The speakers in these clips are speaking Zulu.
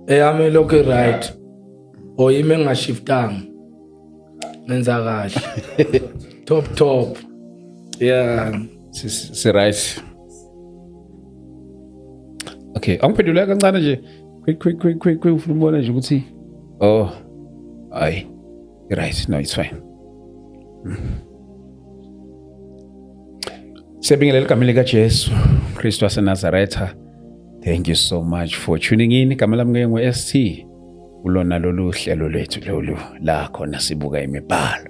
Eyami lokho right. Oyime ngashiftanga. Nenza kahle. Top. Yeah. Si right. Okay, angiphendula kancane nje. Quick ufuna ubona nje ukuthi right. No, it's fine. Siyabingelela igama likaJesu Kristu waseNazaretha. Thank you so much for tuning in. Igama lami ngingu-ST. Ulona lolu hlelo lwethu lolu la khona sibuka imibhalo.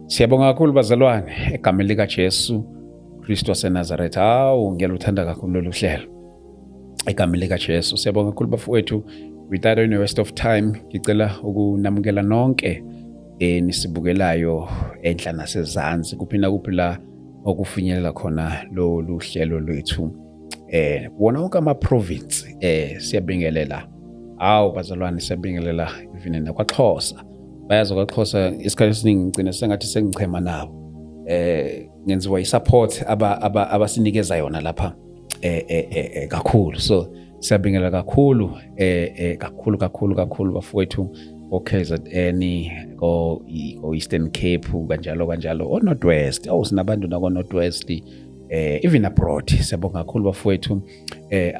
Siyabonga kakhulu bazalwane egama likaJesu Kristu waseNazaretha. Hawu ngiyaluthanda kakhulu lolu hlelo. Egama likaJesu siyabonga kakhulu bafowethu. Without any waste of time ngicela ukunamukela nonke nisibukelayo enhla nasezansi kuphina kuphi la okufinyelela khona lolu hlelo lwethu. Wona wonke ama-province siyabingelela. Hawu bazalwane siyabingelela even nakwaXhosa. Bayazi kwaXhosa isikhathi esiningi ngicina sengathi sengichema nabo. Ngenziwa i-support abasinikeza yona lapha kakhulu. So siyabingelela kakhulu kakhulu bafowethu KZN go Eastern Cape kanjalo o Northwest. Sinabantu nako Northwest. Even abroad siyabonga kakhulu bafowethu.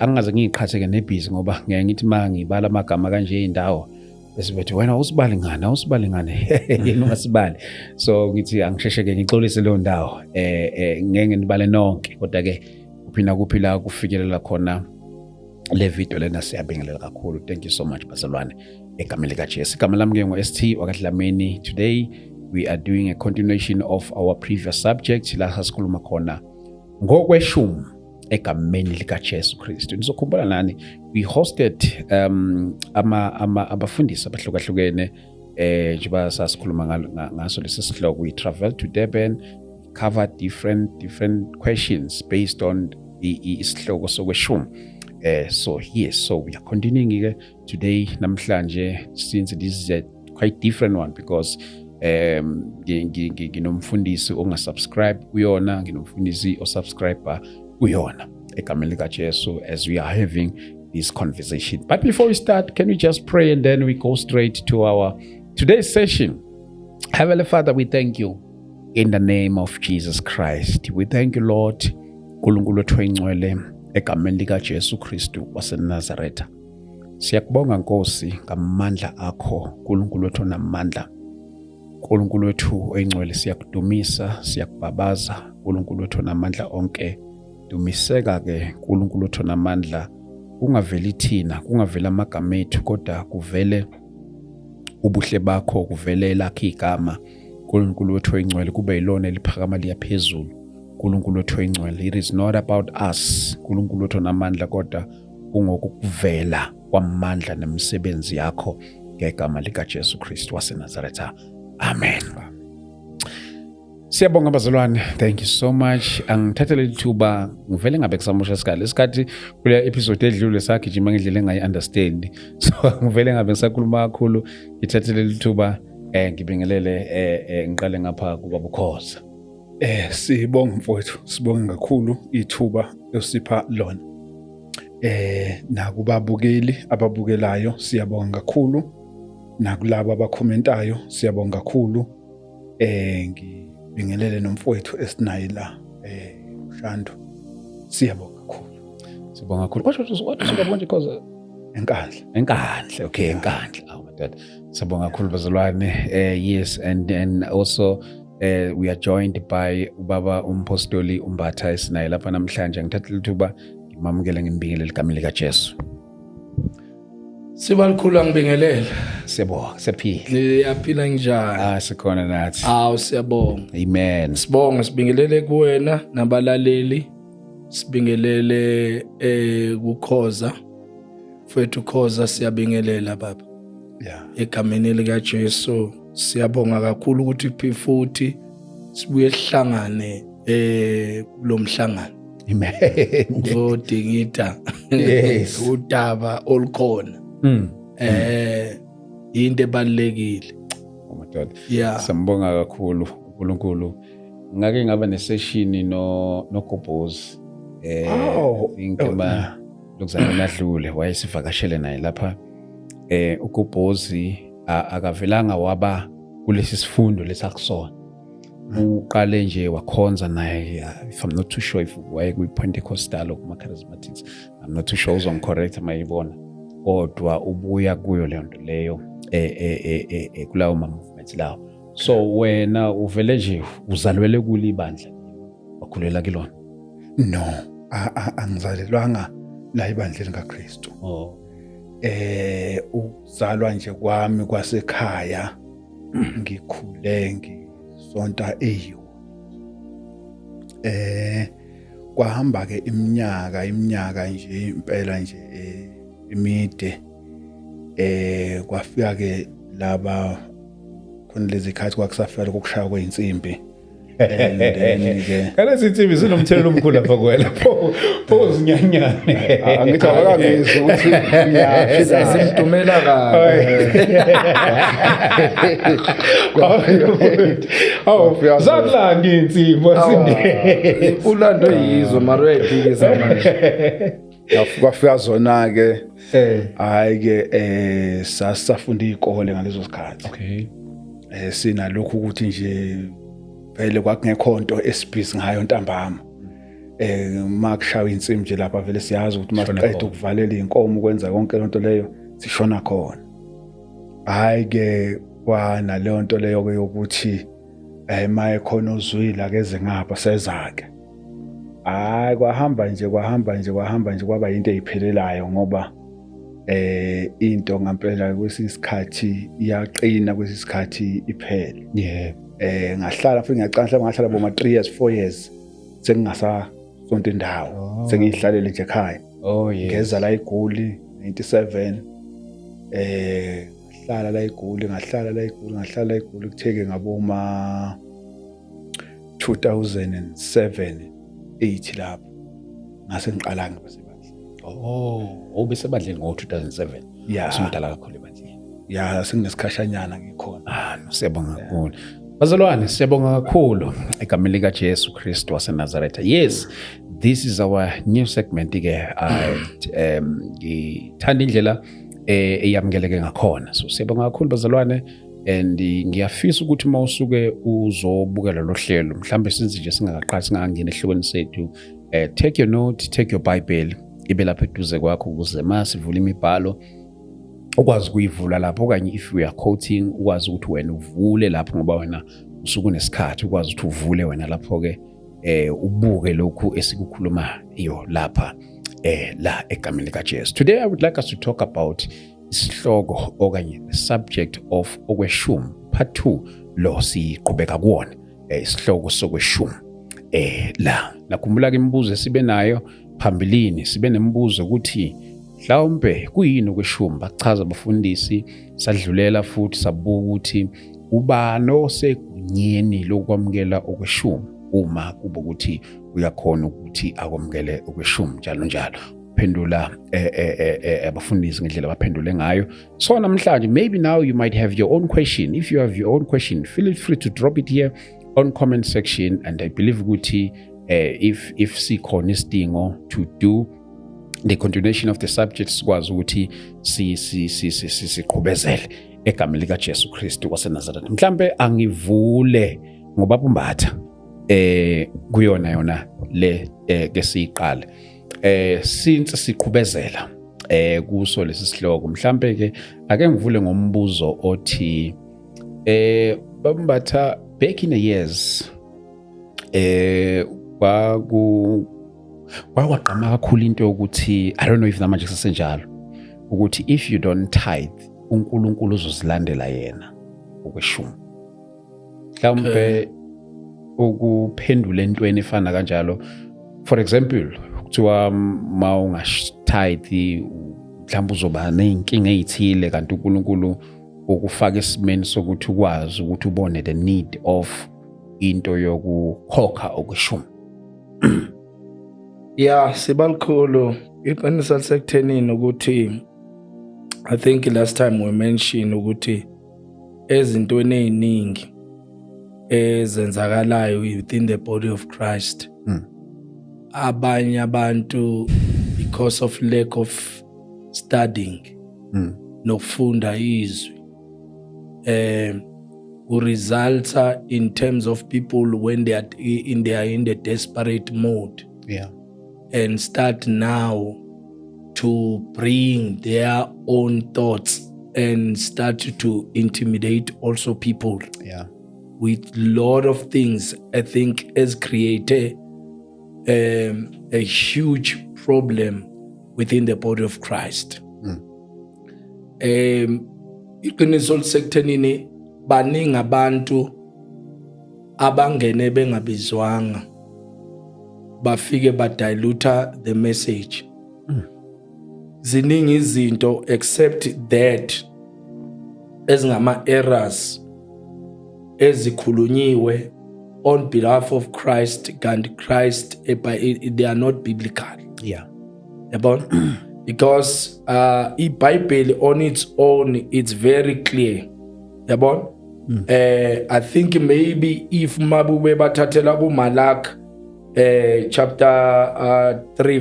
Angaze ngiqhatheke nebhizi ngoba ngeke ngithi mangibala amagama kanje indawo bese bethi wena usibali ngane yena ungasibali. So ngithi angishesheke ngixolise leyo ndawo. Ngeke nibale nonke kodwa ke kuphina kuphi la kufikelela khona le video lena siyabingelela kakhulu. Thank you so much bazalwane egama likaJesu. Igama lami ngingu-ST wakwaDlamini. Today we are doing a continuation of our previous subject la sasikhuluma khona ngokweshumi egameni likaJesu Kristu. Nizokhumbula nani we hosted abafundisi abahlukahlukene njengoba sasikhuluma ngaso lesi sihloko. We traveled to Durban, covered different questions based on isihloko sokweshumi. So we are continuing today namhlanje, since this is a quite different one because nginomfundisi ongasubscribe kuyona, nginomfundisi osubscriber kuyona egameni likaJesu as we are having this conversation. But before we start, can we just pray and then we go straight to our today's session. Heavenly Father, we thank you in the name of Jesus Christ. We thank you, Lord, Nkulunkulu wethu oyingcwele egameni likaJesu Kristu waseNazaretha. Siyakubonga Nkosi ngamandla akho, Nkulunkulu wethu onamandla. Nkulunkulu wethu oyingcwele siyakudumisa, siyakubabaza, Nkulunkulu wethu onamandla onke. Dumiseka ke Nkulunkulu wethu onamandla, kungaveli thina, kungaveli amagama ethu kodwa kuvele ubuhle bakho, kuvele lakho igama. Nkulunkulu wethu oyingcwele kube yilona eliphakama liyaphezulu. Nkulunkulu wethu oyingcwele, it is not about us. Nkulunkulu wethu onamandla kodwa kungokuvela kwamandla nemisebenzi yakho ngegama likaJesu Kristu waseNazaretha. Amen. Siyabonga bazalwane, thank you so much. Angithathele ithuba ngivele ngabe kusamusha isikhathi kule episode edlule sagijima ngendlela engayi-understand. So ngivele ngabe ngisakhuluma kakhulu, ngithathele ithuba ngibingelele ngiqale ngapha kuBabukhoza. Sibonga mfowethu, sibonga kakhulu ithuba osipha lona. Nakubabukeli ababukelayo siyabonga kakhulu, nakulabo abakhomentayo siyabonga kakhulu. Ngibingelele nomfowethu esinaye la uShando. Siyabonga kakhulu. Sibonga kakhulu. What sibonga nje cause Enkandla. Okay, Enkandla. Oh my God. Sibonga kakhulu bazalwane. Yes, and also we are joined by ubaba umpostoli Umbatha esinaye lapha namhlanje. Ngithathela ithuba ngimamukele ngimbingelele igama likaJesu. Sibalikhulu ngibingelela. Siyabonga, siyaphila. Niyaphila njani? Sikhona nathi. Siyabonga. Amen. Sibonga, sibingelele kuwena nabalaleli. Sibingelele kuKhoza. Mfethu Khoza siyabingelela baba. Yeah. Egameni likaJesu siyabonga kakhulu ukuthi futhi sibuye sihlangane kulomhlangano. Amen. Uzodingida udaba olukhona. Into ebalekile. Oh my God. Yeah. Sambonga kakhulu uNkulunkulu. Ngake ngaba nesession no Gobhozi. Think lokuzalwa nadlule wayesivakashele naye lapha uGobhozi akavelanga waba kulesi sifundo lesakusona uqale nje wakhonza naye if I'm not too sure if waye kwi-Pentecostal or kuma-Charismatics I'm not too sure uzongicorrect mayibona kodwa ubuya kuyo leyo nto leyo kulawo ma-movement lawo so wena uvele nje uzalwele kule ibandla wakhulela kilona No, angizalelwanga la ibandleni kaKristu. Uzalwa nje kwami kwasekhaya ngikhule ngisonta eyo. Kwahamba ke iminyaka nje impela nje imide. Kwafika ke laba khona lezi khathi kwakusafika ukushaya kweinsimbi. Kana sithibi sinomthelo omkhulu lapha kwela pho zinyanyane angithi akangizwa ukuthi ngiyafisa simdumela zakla ngintsimbi wasinde ulando yizwe mara uyayiphikisa manje kwafika zona ke hayi ke sasafunda izikole ngalezo sikhathi sinalokhu ukuthi nje vele kwakungekho nto esibhizi ngayo ntambama makushaya insimbi nje lapha vele siyazi ukuthi masiqeda ukuvalela inkomo ukwenza yonke lento leyo sishona khona hayi ke kwana leyo nto leyo ke yokuthi maye khona uzwile akeze ngapha sezake hayi kwahamba nje kwaba into eyiphelelayo ngoba into ngempela kwesisikhathi iyaqina kwesisikhathi iphele ngahlala futhi ngahlala boma 3 years 4 years sengingasasonto indawo sengihlalele nje ekhaya ngeza la eGoli 97 ngahlala la eGoli kutheke ngaboma 2007 8 lapho ngase ngiqala ngibasebandleni ubesebandleni ngo-2007 usumdala kakhulu ebandleni senginesikhashanyana ngikhona siyabonga kakhulu bazalwane siyabonga kakhulu egameni likaJesu Kristu waseNazaretha. Yes, this is our new segment ke ngithanda indlela eyamukeleke ngakhona so siyabonga kakhulu bazalwane and ngiyafisa ukuthi mawusuke uzobukela lo hlelo mhlambe sinzi nje singakaqali singangena ehlokweni sethu take your note, take your Bible ibe lapha eduze kwakho ukuze masivula imibhalo ukwazi kuyivula lapho okanye if we are quoting ukwazi ukuthi wena uvule lapho ngoba wena usuku unesikhathi ukwazi ukuthi uvule wena lapho ke ubuke lokhu esikukhuluma iyo lapha la egameni likaJesu. Today I would like us to talk about isihloko okanye the subject of okweshumi part 2 lo siqhubeka kuwona isihloko sokweshumi la nakhumbula ke imibuzo sibe nayo phambilini sibe nemibuzo ukuthi mhlawumbe kuyini okweshumi bachaza abafundisi sadlulela futhi sabuka ukuthi ubani osegunyeni lokwamukela okweshumi uma kuba ukuthi uyakhona ukuthi akwamukele okweshumi njalo njalo uphendula abafundisi ngendlela abaphendule ngayo so namhlanje maybe now you might have your own question. If you have your own question feel free to drop it here on comment section and I believe ukuthi if sikhona isidingo to do the continuation of the subject sikwazi ukuthi siqhubezele egameni likaJesu Kristu waseNazaretha. Mhlambe angivule ngoba umbatha kuyona yona le ke siqale since siqhubezela kuso lesi sihloko mhlambe ke ake ngivule ngombuzo othi bambatha back in the years kwaqama kakhulu into ukuthi I don't know if namanje kusenjalo ukuthi if you don't tithe uNkulunkulu uzozilandela yena okweshumi mhlawumbe ukuphendula entweni efana kanjalo for example kuthiwa mawungasitithe mhlawumbe uzoba nezinkinga ezithile kanti uNkulunkulu ukufaka esimeni sokuthi ukwazi ukuthi ubone the need of into yokukhokha okweshumi. Yeah, sibalikhulu iqiniso lisekuthenini ukuthi I think last time we mentioned ukuthi ezintweni eziningi ezenzakalayo within the body of Christ abanye abantu because of lack of studying nokufunda izwi results in terms of people when they are in the desperate mode, and start now to bring their own thoughts and start to intimidate also people with lot of things. I think has created a huge problem within the body of Christ. Iqiniso lisekuthenini baningi abantu abangene bengabizwanga bafike badiluta the message. Ziningi izinto except that ezingama errors ezikhulunyiwe on behalf of Christ and Christ, they are not biblical. Because iBhayibheli on its own, it's very clear. I think maybe if mabube bathathela kuMalak chapter 3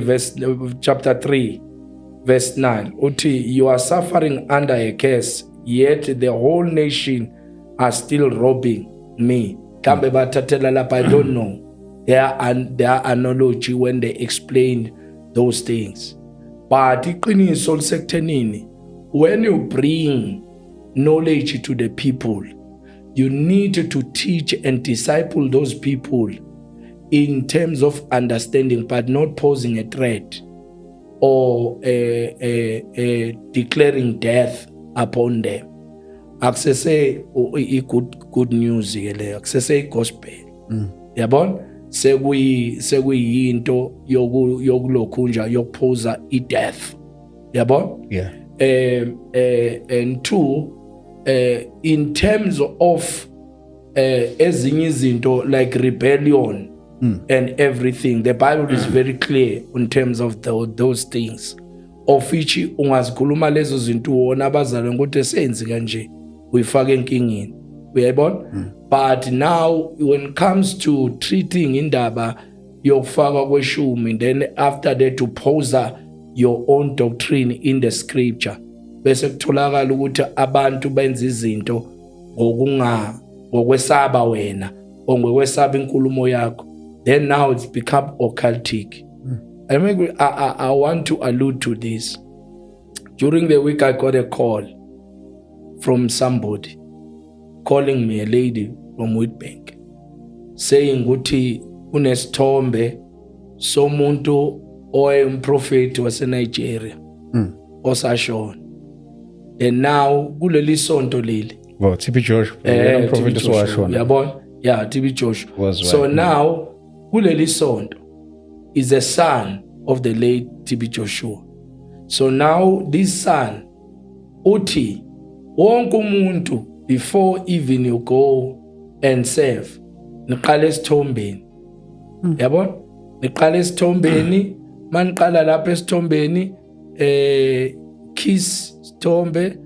verse 9 uthi, you are suffering under a curse, yet the whole nation are still robbing me. Kambe bathathela lapha, I don't know their analogy when they explain those things. But iqiniso lisekuthenini, when you bring knowledge to the people, you need to teach and disciple those people in terms of understanding, but not posing a threat or declaring death upon them. Akusese good news le, akusese gospel. Yabona? Sekuyinto yokulokhunja yokuphosa i-death. Yabona? And two, in terms of ezinye izinto like rebellion and everything, the Bible is very clear in terms of those things. Of which ungazikhuluma lezo zinto wona abazalwane ukuthi senzi kanje uyifaka enkingeni. Uyayibona? But now when it comes to treating indaba yokufaka kweshumi, then after that to pose your own doctrine in the scripture, bese kutholakala ukuthi abantu benza izinto ngokwesaba wena or ngokwesaba inkulumo yakho, then now it's become occultic. I want to allude to this. During the week I got a call from somebody calling me, a lady from Witbank, saying ukuthi unesithombe somuntu oyemprofeti waseNigeria osashona. And now kuleli sonto leli TB Joshua, prophet osashona. Yabona? Yeah, TB Joshua. So right. Now kuleli sonto is a son of the late TB Joshua. So now this son uthi wonke umuntu, before even you go and serve, niqala esithombeni. Yabona? Niqala esithombeni, maniqala lapha esithombeni, kiss sithombe,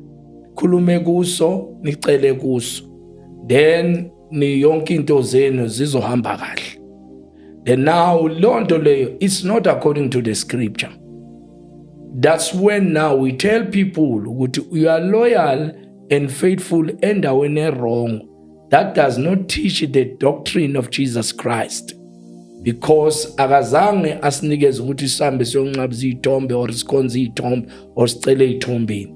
khulume kuso, nicele kuso. Then ni yonke into zenu zizohamba kahle. Then now lonto leyo, it's not according to the scripture. That's when now we tell people ukuthi you are loyal and faithful endaweni wrong. That does not teach the doctrine of Jesus Christ. Because akazange asinikeze ukuthi sihambe siyonqabisa ithombe or sikhonze ithombe or sicele ithombeni.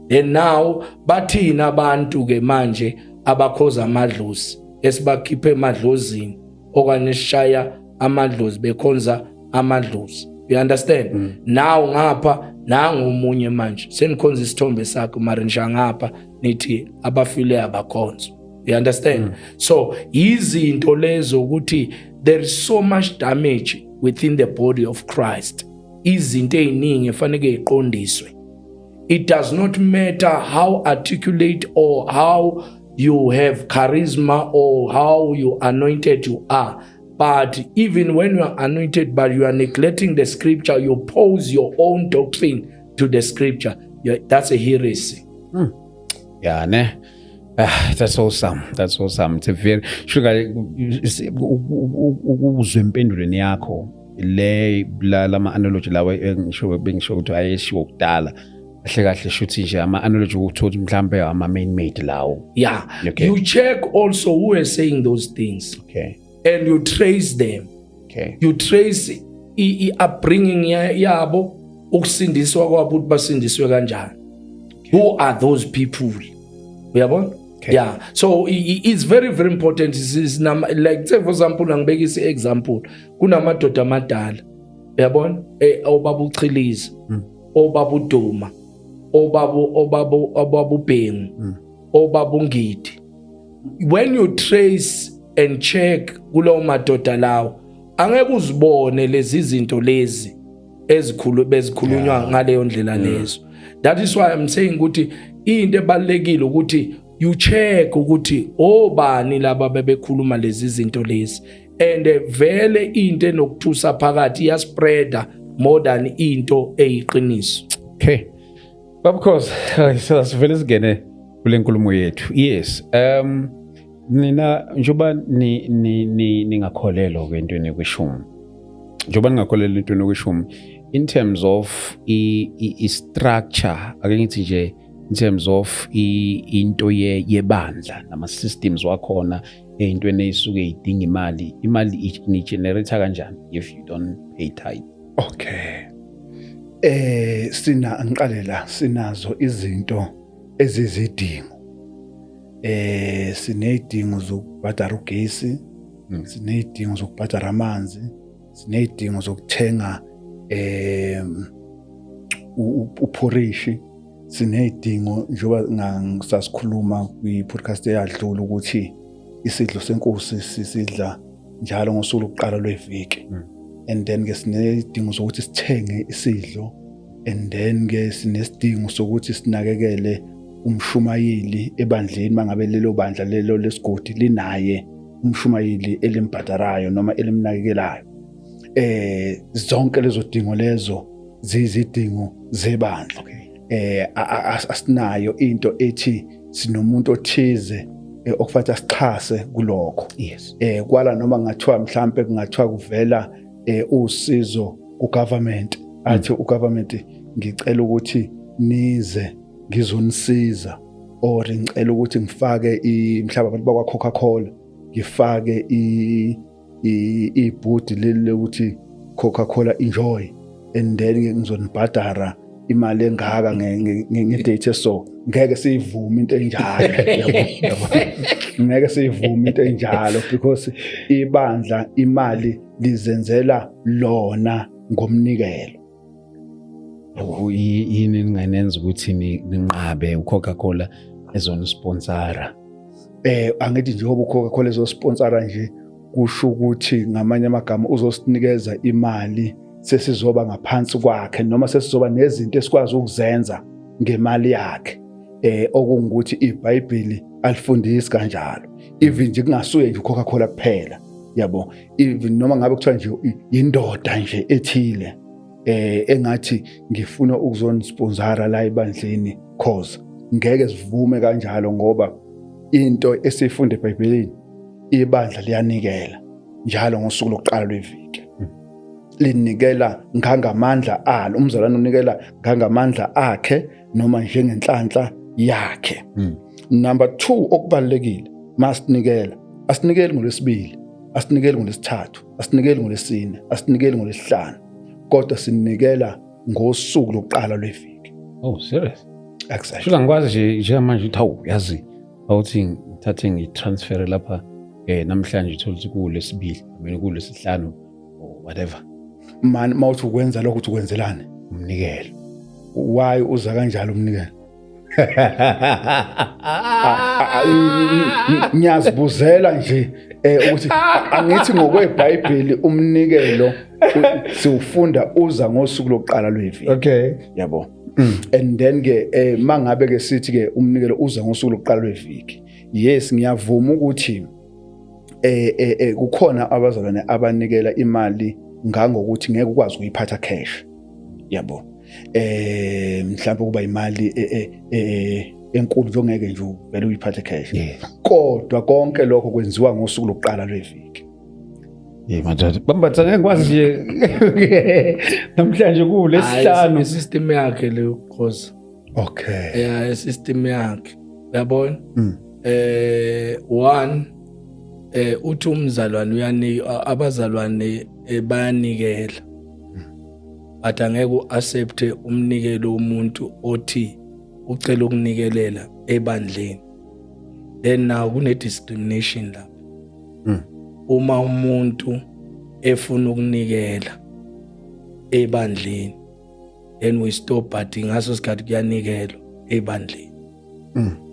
Then now bathina abantu ke manje abakhoza amadlozi esibakhiphe emadlozini okanye sishaya amadlozi bekhonza amadlozi. You understand? Now ngapha nangu umunye manje senikhonza isithombe sakhe mara njangapha nithi abafile abakhonza. You understand? So izinto lezo ukuthi there is so much damage within the body of Christ. Izinto eziningi efanele iqondiswe. It does not matter how articulate or how you have charisma or how you anointed you are. But even when you are anointed, but you are neglecting the scripture, you pose your own doctrine to the scripture. That's a heresy. Yeah, ne? That's awesome. It's a very sugar uzwe impendulweni yakho lama analogy lawa bengisho ukuthi ayeshiwo kudala kahle shuthi nje ama analogy ukuthi mhlambe ama main made lawo. Yeah. Okay. You check also who is saying those things. Okay. And you trace them. Okay. You trace upbringing yabo, ukusindiswa kwabo ukuthi basindiswe kanjani. Who are those people? Uyabona? Okay. Yeah. So it's very very important. Is like say for example ngibeka example kunamadoda amadala. Uyabona? Obaba uChilizi, obaba uDuma, obaba uBhengu, obaba uNgidi. When you trace and check kulowo madoda lawo angeke uzibone lezi zinto lezi bezikhulunywa ngaleyo ndlela lezo. That is why I'm saying ukuthi into ebalekile ukuthi you check ukuthi obani laba bebekhuluma lezi zinto lezi, and vele into enokuthusa phakathi iya spreader more than into eyiqiniso. Okay. Of course, so sivele sigene kule nkulumo yethu. Yes. Nina njoba ningakholelwa kwentweni kweshumi. Njoba ningakholelwa entweni kweshumi in terms of I structure, ake ngithi nje in terms of into yebandla nama systems wakhona entweni eyisuke idinga imali ni generate kanjani if you don't pay tithe. Okay. Ngiqalela sinazo izinto ezizidingo. Sinezidingo zokubhadala ugesi, sinezidingo zokubhadala amanzi, sinezidingo zokuthenga uphorishi, sinezidingo njoba ngisasikhuluma kwi-podcast eyadlula ukuthi isidlo senkosi sisidla njalo ngosuku lokuqala lweviki. And then ke sinezidingo zokuthi sithenge isidlo, and then ke sinesidingo sokuthi sinakekele umshumayeli ebandleni mangabe lelo bandla lelo lesigodi linaye umshumayeli elimbhadarayo noma elimnakekelayo. Zonke lezo dingo lezo zizidingo zebandla. Asinayo into ethi sinomuntu othize okufanele sichase kulokho. Yes. Kwala noma ngathiwa mhlambe kungathiwa kuvela usizo ugovernment athi ugovernment ngicela ukuthi nize ngizonisiza, or ngicela ukuthi ngifake mhlawumbe abantu bakwa Coca-Cola ngifake ibhodi leli ukuthi Coca-Cola enjoy, and then ngizonibhadara imali engaka ngedate so ngeke siyivume into enjalo. Ngeke siyivume into enjalo because ibandla imali lizenzela lona ngomnikelo. Yini ninganenza ukuthi ninqabe uCoca-Cola ezona sponsora? Angithi njengoba uCoca-Cola ezosponsora nje kusho ukuthi ngamanye amagama uzosinikeza imali sesizoba ngaphansi kwakhe noma sesizoba nezinto esikwazi ukuzenza ngemali yakhe. Okungukuthi iBhayibheli alifundisi kanjalo. Even nje kungasuye nje uCoca-Cola kuphela, yabo. Even noma ngabe kuthiwa nje indoda nje ethile engathi ngifuna ukuzonisponsora la ebandleni cause ngeke sivume kanjalo ngoba into esifunde eBhayibhelini ibandla liyanikela njalo ngosuku lokuqala lweviki. Linikela ngangamandla alo, umzalwane unikela ngangamandla akhe noma njengenhlanhla yakhe. Number 2 okubalekile masinikela asinikeli ngolesibili, asinikeli ngolesithathu, asinikeli ngolesine, asinikeli ngolesihlanu, kodwa sinikela ngosuku lokuqala lweviki. Oh serious? Exactly. Shula ngikwazi nje manje uthi hawu yazi awuthi ngithathe ngitransfer lapha namhlanje uthola ukuthi kulesibili mina kulesihlanu or whatever. Man mawuthi ukwenza lokho uthi ukwenzelane Umnikelo. Why uza kanjalo umnikelo? Ngiyazibuzela nje ukuthi angithi ngokweBhayibheli umnikelo siufunda uza ngosuku lokuqala lweviki. Okay. Yabo. And then ke mangabe ke sithi ke umnikelo uza ngosuku lokuqala lweviki. Yes, ngiyavuma ukuthi kukhona abazalwane abanikela imali ngangokuthi ngeke ukwazi ukuyiphatha cash. Yabo. Mhlawumbe kuba imali enkulu nje ongeke nje vele uyiphathe cash. Kodwa konke lokho kwenziwa ngosuku lokuqala lweviki. madoda bambatha ngekwazi nje namhlanje kulesihlanu isystem yakhe leyo cause Okay. yeah isystem yakhe uyabona one uthi umzalwane uyanika abazalwane bayanikela but angeke uaccept umnikelo womuntu othi ucela ukunikelela ebandleni then now kune discrimination lapha uma umuntu efuna ukunikela ebandleni then we stop but ngaso sikhathi kuyanikelwa ebandleni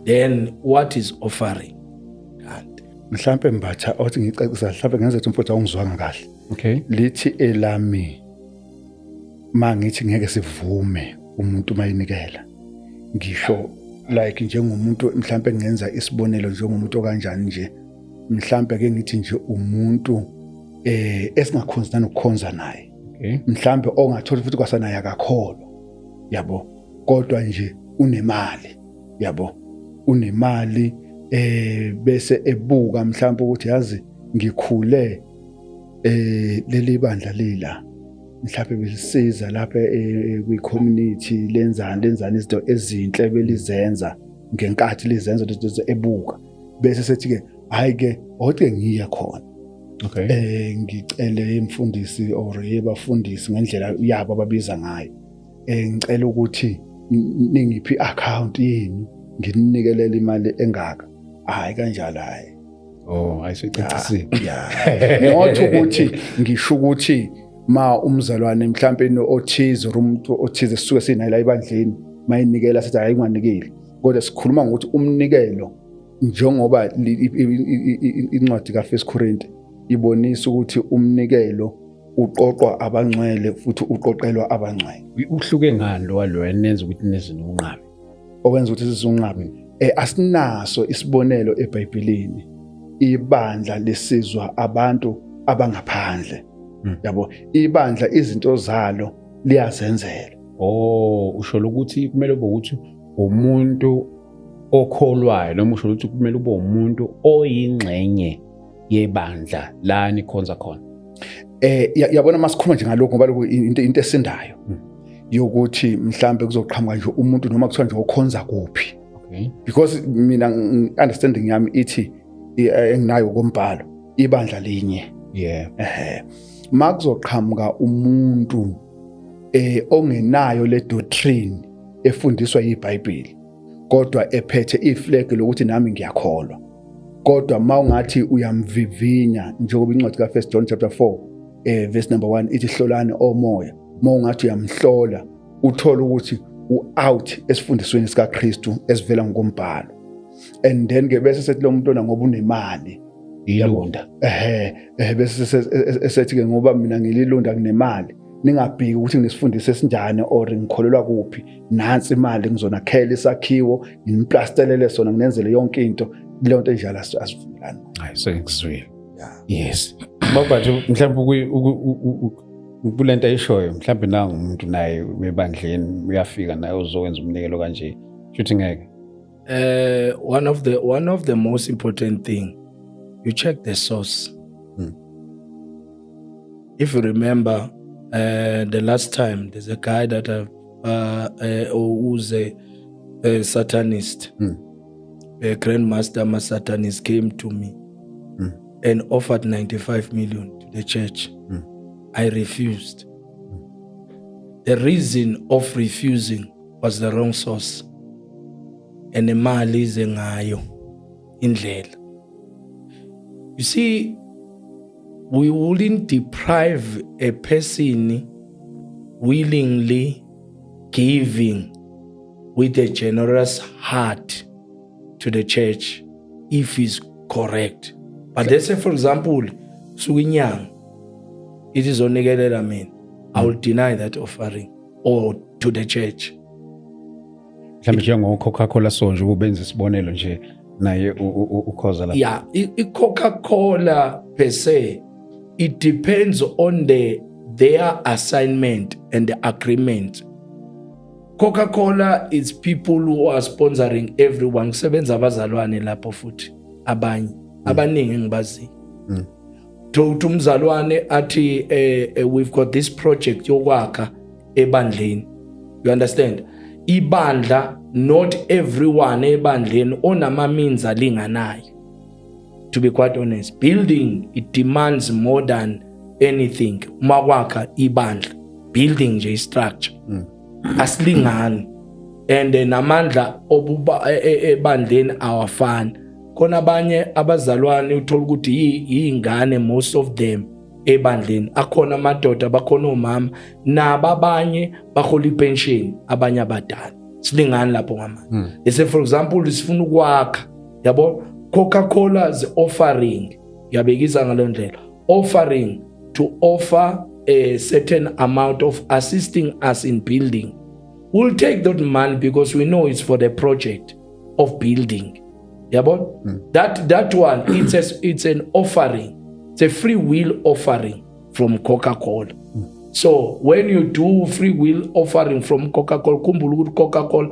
then what is offering kanti Mhlambe mbatha othi ngicacisa mhlambe ngenze ukuthi umfowethu awungizwanga kahle. okay Lithi elami mangithi ngeke sivume umuntu mayinikela. Ngisho like njengomuntu mhlambe ngenza isibonelo njengomuntu okanjani nje. Mhlambe ke ngithi nje umuntu esingakhonzana ukukhonza naye. okay Mhlambe ongathola futhi kwasanaye akakholo. Yabo. Kodwa nje unemali. Yabo. Unemali bese ebuka mhlawumbe ukuthi yazi ngikhule leli bandla lila mhlawumbe belisiza lapha kwi community lenzani izinto ezinhle belizenza ngenkathi lizenza lezo ebuka bese sethi ke hayi ke othi ngiye khona okay ngicele imfundisi or yebafundisi ngendlela yabo ababiza ngayo ngicela ukuthi ningiphi account yini nginikelela imali engaka hayi kanjalo hayi ayisicacisi ngothi ukuthi ngisho ukuthi ma umzalwane mhlambe othize umuntu othize sisuke sinayo la ibandleni mayinikela sithi hayi unganikeli kodwa sikhuluma ngokuthi umnikelo njengoba incwadi ka1 Korinte ibonisa ukuthi umnikelo uqoqwa abangcwele futhi uqoqelwa abangcwele uhluke ngani lo yenza ukuthi nezinunqabe owenza ukuthi sizunqabe asinaso isibonelo eBhayibhelini ibandla lesizwa abantu abangaphandle yabo ibandla izinto zalo liyazenzela usho ukuthi kumele ube ukuthi umuntu okholwayo noma usho ukuthi kumele ube umuntu oyingxenye yebandla la nikhonza khona yabona masikhuluma nje ngalokho ngoba lokho into esindayo yokuthi mhlambe kuzoqhamuka nje umuntu noma kuthiwa nje okhonza kuphi okay because mina understanding yami ithi enginayo kombhalo ibandla linye makuzoqhamuka umuntu ongenayo le doctrine efundiswa yiBhayibheli kodwa ephethe iflag lokuthi nami ngiyakholwa kodwa mawungathi uyamvivinya njengoba incwadi ka1 John chapter 4 verse number 1 ithi hlolani omoya mawungathi uyamhlola uthola ukuthi u-out esifundisweni sikaKristu esivela ngokombhalo and then ke bese sethi lo muntu ona ngoba unemali ilonda bese esethi ke ngoba mina ngililonda kunemali ningabhiki ukuthi ngisifundise esinjani or ngikholelwa kuphi nansi imali ngizonakhela isakhiwo ngimplasterele sona nginenzele yonke into leyo nto enjalo asivumelani hayi sengizwile yes mabanje mhlawumbe kulento ayishoyo mhlawumbe nanga umuntu naye webandleni uyafika naye uzokwenza umnikelo kanje futhi ngeke one of the most important thing you check the source if you remember the last time there's a guy that who's a satanist a grandmaster satanist came to me and offered 95 million to the church. I refused. The reason of refusing was the wrong source. And the mali ize ngayo indlela. You see, we wouldn't deprive a person willingly giving with a generous heart to the church if he's correct. But let's say, for example, Suginyang, it is only I will deny that offering or to the church. Mhlawumbe njengo Coca-Cola sonje ubenza isibonelo nje naye ukhoza la. Yeah, Coca-Cola per se, it depends on their assignment and the agreement. Coca-Cola is people who are sponsoring everyone. Sebenza abazalwane lapho futhi abanye abaningi ngibazi. to umzalwane athi we've got this project yokwakha ebandleni. You understand? Ibandla, not everyone ebandleni onama means alinganayo. To be quite honest, building, it demands more than anything. Makwakha ibandla, building nje structure. Asilingani. And namandla obuba ebandleni awafani. Kona abanye abazalwane uthola ukuthi yingane, most of them ebandleni. Akhona amadoda, bakhona omama, nababanye bahola ipension, abanye abadala. Silingani lapho ngamanje. Let's say for example sifuna ukwakha, yabo, Coca-Cola's offering, yabekisa ngalo ndlela, offering to offer a certain amount of assisting us in building. We'll take that money because we know it's for the project of building. Yabo? That one, it's an offering. It's a free will offering from Coca-Cola. So when you do free will offering from Coca-Cola, kumbula Coca-Cola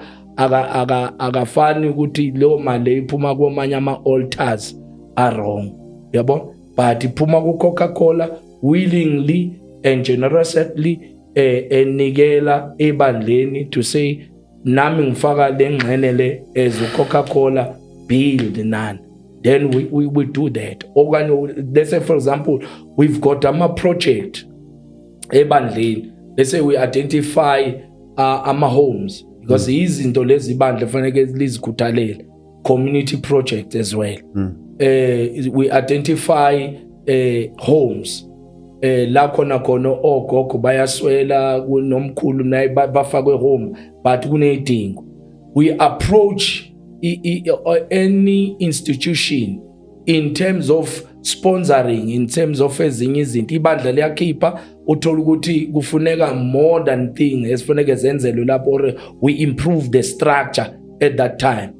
agafani ukuthi leyo mali iphuma kwamanye ama altars are wrong. Yabo? But iphuma ku Coca-Cola willingly and generously enikela ebandleni to say nami ngifaka lengxene le as Coca-Cola build none. Then we do that. Let's say for example we've got a project ebandleni. Let's say we identify ama homes because izinto lezi bandle fanele lizikhuthalele, community project as well. We identify homes la khona ogogo bayaswela nomkhulu naye bafakwe home but kunedingo. We approach any institution in terms of sponsoring, in terms of ezinye izinto ibandla liyakhipha uthola ukuthi kufuneka more than thing esifuneka zenzelwe lapho, or we improve the structure at that time.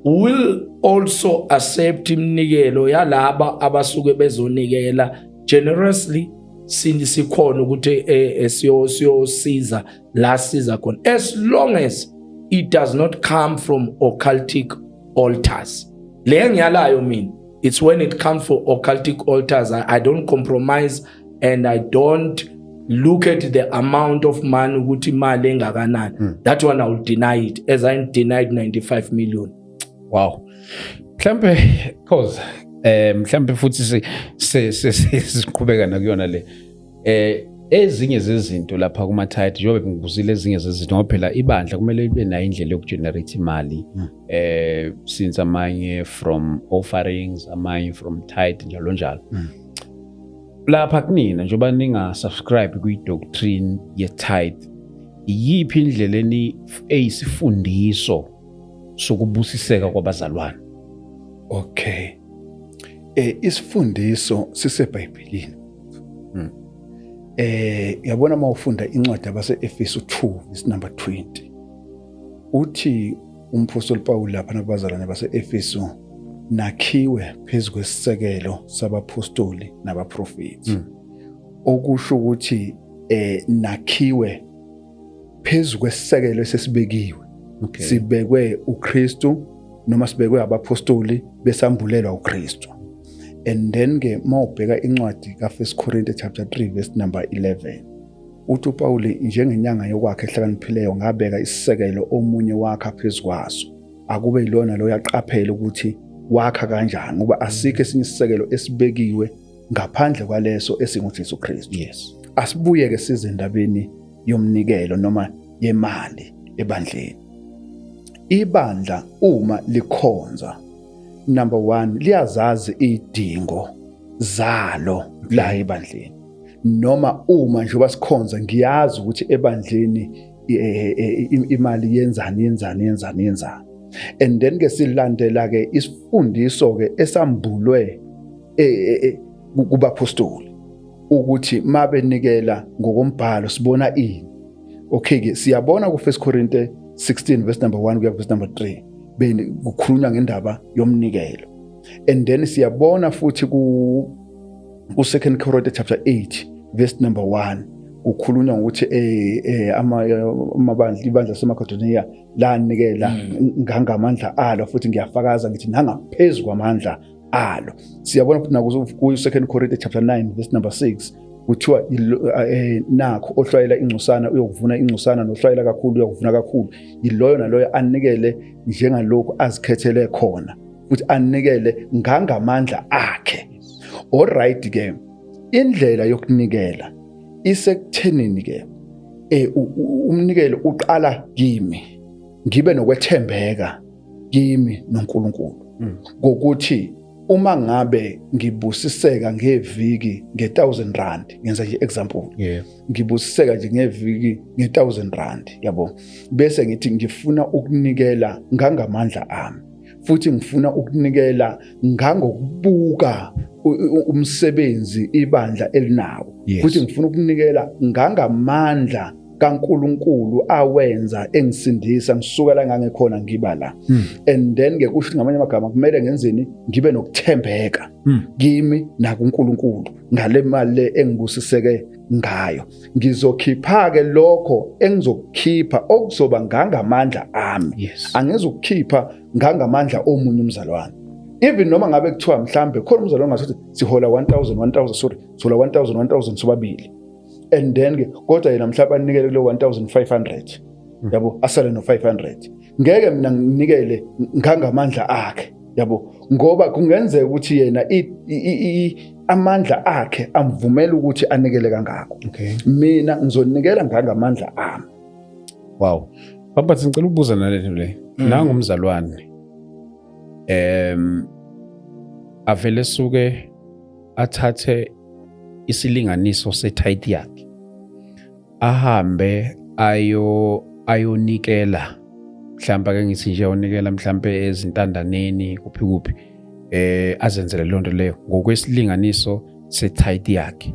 We'll also accept imnikelo yalaba abasuke bezonikela generously sikhona ukuthi siyosiza la siza khona, as long as it does not come from occultic altars. Le ngiyalayo mina, it's when it comes for occultic altars, I don't compromise and I don't look at the amount of money ukuthi imali engakanani. That one I will deny it, as I denied 95 million. Wow. Mhlambe cause mhlambe futhi siqhubeka nakuyona le ezinye zezinto lapha kuma tithe njengoba ngibuzile ezinye zezinto ngoba phela ibandla kumele libe nayo indlela yokugenerate imali since amanye from offerings, amanye from tithe njalo njalo. Lapha kunina njengoba ninga subscribe kwi doctrine ye tithe, yipi indlela eyisifundiso sokubusiseka kwabazalwane? Okay. Isifundiso siseBhayibhelini. Yabona mawufunda incwadi yabase Efesu 2 verse number 20. Uthi umpostoli Paul lapha nabazalwane base Efesu nakhiwe phezu kwesisekelo sabapostoli nabaprofeti. Okusho ukuthi nakhiwe phezu kwesisekelo esesibekiwe. Sibekwe uKristu noma sibekwe abapostoli besambulelwa uKristu. And then ke mawubheka incwadi ka 1 Corinthians chapter 3 verse number 11. Uthi Paul njengenyanga yokwakha ehlakaniphileyo ngabeka isisekelo omunye wakha phezu kwaso. Akube yilona lo yaqaphela ukuthi wakha kanjani ngoba asikho esinye isisekelo esibekiwe ngaphandle kwaleso esinguJesu Kristu. Yes. Asibuye ke size endabeni yomnikelo noma yemali ebandleni. Ibandla uma likhonza, number 1, liyazazi idingo zalo la ebandleni. Noma uma nje basikhonza ngiyazi ukuthi ebandleni imali yenzani. And then ke silandela ke isifundiso ke esambulwe kubapostoli ukuthi mabenikela ngokombhalo sibona ini. Okay ke siyabona ku 1 Corinthians 16 verse number 1 kuya verse number 3 kukhulunywa ngendaba yomnikelo. And then siyabona futhi ku 2 Corinthians chapter 8 verse number 1 kukhulunywa ukuthi amabandla ibandla semaKhadoniya lanikela ngangamandla alo futhi ngiyafakaza ngithi nangaphezulu kwamandla alo. Siyabona futhi nakuzo ku 2 Corinthians chapter 9 verse number 6 kuthiwa nakho ohlwayela ingcosana uyokuvuna ingcosana, nohlwayela kakhulu uyokuvuna kakhulu. Yiloyo naloyo anikele njengalokhu azikhethele khona, futhi anikele ngangamandla akhe. Alright ke, indlela yokunikela isekuthenini ke umnikelo uqala kimi, ngibe nokwethembeka kimi noNkulunkulu. Ngokuthi uma ngabe ngibusiseka ngeviki nge1,000 ngenza nje example, ngibusiseka nje ngeviki nge1,000 yabo, bese ngithi ngifuna ukunikela ngangamandla ami, futhi ngifuna ukunikela ngangokubuka umsebenzi ibandla elinawo, futhi ngifuna ukunikela ngangamandla kaNkulunkulu awenza engisindisa ngisukela ngangekhona ngiba la. And then ke kusho ngamanye amagama kumele ngenzeni, ngibe nokuthembeka kimi nakuNkulunkulu ngale mali le engibusiseke ngayo. Ngizokhipha ke lokho engizokukhipha okuzoba ngangamandla ami, angizokukhipha ngangamandla omunye umzalwane. Even noma ngabe kuthiwa mhlambe khona umzalwane ngasothi sihola 1,000 sorry, sihola 1,000 sobabili, and then ke kodwa yena mhlawumbe anikele kulo 1,500 yabo, asale no 500, ngeke mina nginikele ngangamandla akhe yabo, ngoba kungenzeka ukuthi yena amandla akhe amvumela ukuthi anikele kangako. Mina ngizonikela ngangamandla ami. Wow. Baba, ngicela ukubuza nalento le. Nangumzalwane avele suke athathe isilinganiso setithe yakhe, ahambe ayonikela, mhlawumbe ake ngithi nje ayonikela mhlawumbe ezintandaneni kuphi azenzele lonto leyo ngokwesilinganiso setithe yakhe,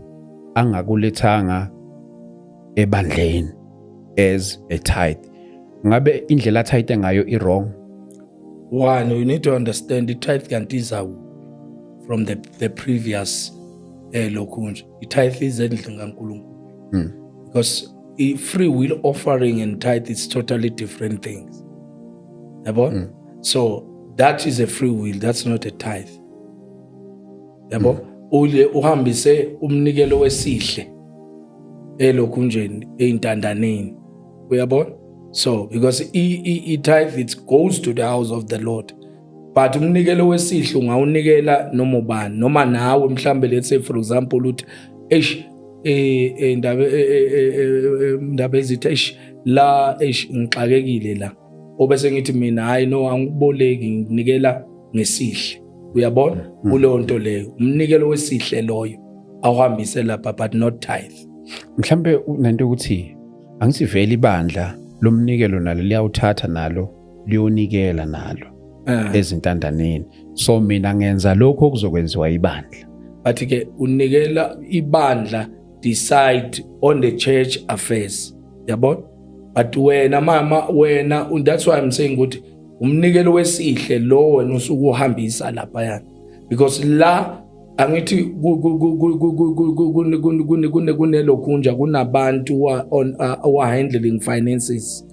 angakulethanga ebandleni as a tithe. Ngabe indlela tithe ngayo i-wrong? One, you need to understand the tithe kanti iza from the previous lokunje. The tithe is endlini kaNkulunkulu. Because free will offering and tithe is totally different things. Yabo? So that is a free will, that's not a tithe. Yabo? Ule uhambise umnikelo wesihle elokunjeni eintandaneni. Uyabona? So because tithe, it goes to the house of the Lord. But umnikelo wesihle ungawunikela noma ubani, noma nawe mhlambe, let's say for example uthi indaba ezithi la ngixakekile la, obese ngithi mina hayi no angikuboleki nginikela ngesihle. Uyabona? Kuleyo nto leyo umnikelo wesihle loyo awuhambise lapha, but not tithe. Mhlambe nento ukuthi angithi vele ibandla lomnikelo nalo liyawuthatha nalo liyonikela nalo ezintandaneni. So mina ngenza lokho okuzokwenziwa ibandla. But ke unikela ibandla decide on the church affairs. Yabo? But wena mama, wena, that's why I'm saying ukuthi umnikelo wesihle lo wena usuku uhambisa lapha yana. Because la angithi kunelokhunja kunabantu handling finances,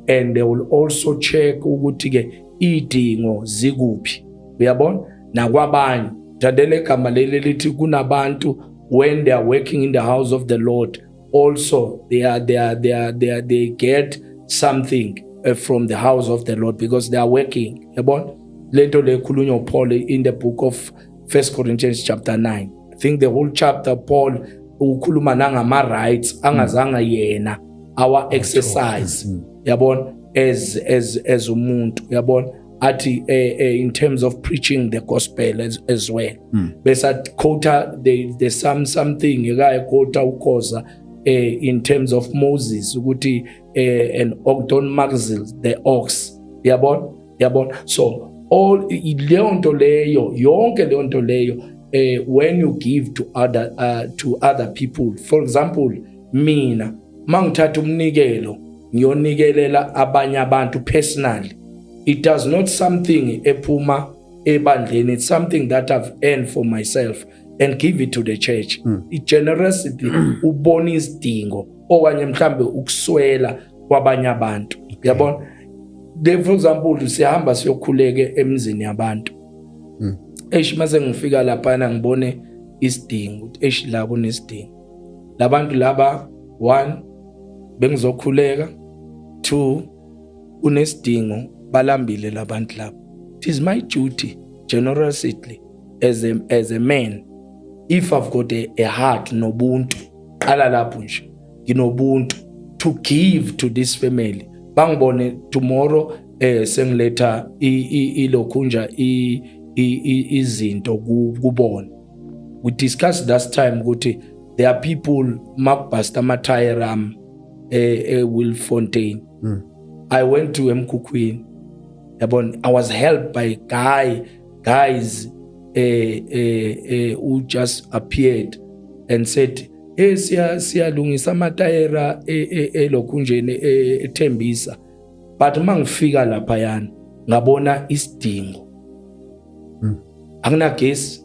and they will also check ukuthi ke idingo zikuphi. Uyabona? Nakwabanye thandele igama leli lithi kunabantu when they are working in the house of the Lord also they get something from the house of the Lord because they are working. Yabona? Lento le khulunywa uPaul in the book of 1 Corinthians chapter 9. I think the whole chapter Paul ukhuluma nangama rights angazanga yena our exercise. Yabona? As umuntu. Yabona? Ati in terms of preaching the gospel as well. Besa quota there's something yeka quota ukoza in terms of Moses ukuthi an oxen maxil the ox. Yabona? So all leonto leyo yonke leonto leyo when you give to other people, for example mina mangithatha umnikelo ngiyonikelela abanye abantu personally, it does not something ephuma ebandleni, it's something that I've earned for myself and give it to the church. Generosity ubona isidingo okanye mhlambe ukuswela kwabanye abantu. Yabona? For example sihamba siyokhuleke emzini yabantu mase ngifika lapha ngibone isidingo ukuthi la kunesidingo. Labantu laba 1 bengizokhuleka, 2 unesidingo balambile labantu laba. It is my duty generosity as a man, if I've got a heart nobuntu, qala lapho nje nginobuntu to give to this family. Bangibone tomorrow sengiletha ilokhunja izinto kubona. We discussed last time ukuthi there are people makubhasta amathayiram Wilfontein. I went to Mkhukhwini. Yabona, I was helped by guys who just appeared and said, "Hey, siyalungisa amatayera elokhunjeni eThembisa." But mangifika lapha yana ngabona isidingo. Akunagesi.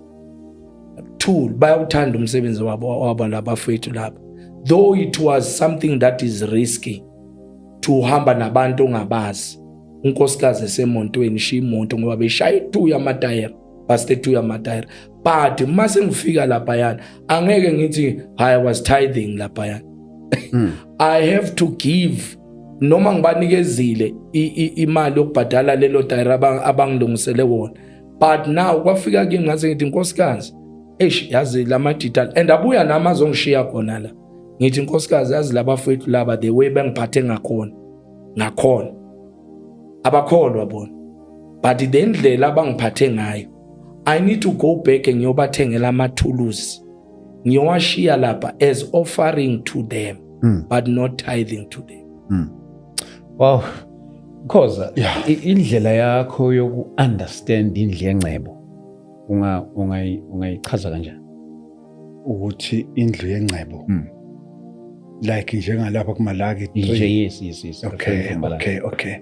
2 bayawuthanda umsebenzi wabo labafethu lapha. Though it was something that is risky to hamba nabantu ongabazi. Unkosikazi esemontweni shimoto ngoba beshaya 2 yamatayera, baste 2 yamatayera. But mase ngifika lapha yana angeke ngithi I was tithing lapha yana. I have to give noma ngibanikezile imali yokubhadala lelo tayera abangilungisele wona. But now kwafika kimi ngaze ngithi nkosikazi yazi lama detail and abuya nami azongishiya khona la. Ngithi nkosikazi yazi labafethu laba the way bengiphathe ngakhona abakholwa bona, but the ndlela abangiphathe ngayo I need to go back and ngiyobathengela amathuluzi ngiyowashiya lapha as offering to them, but not tithing to them. Wow, Khoza, indlela yakho yoku understand indlela yencebo ungayichaza kanjani? Ukuthi indlu yencebo like njengalapha kuMalaki 3. Yes. Okay.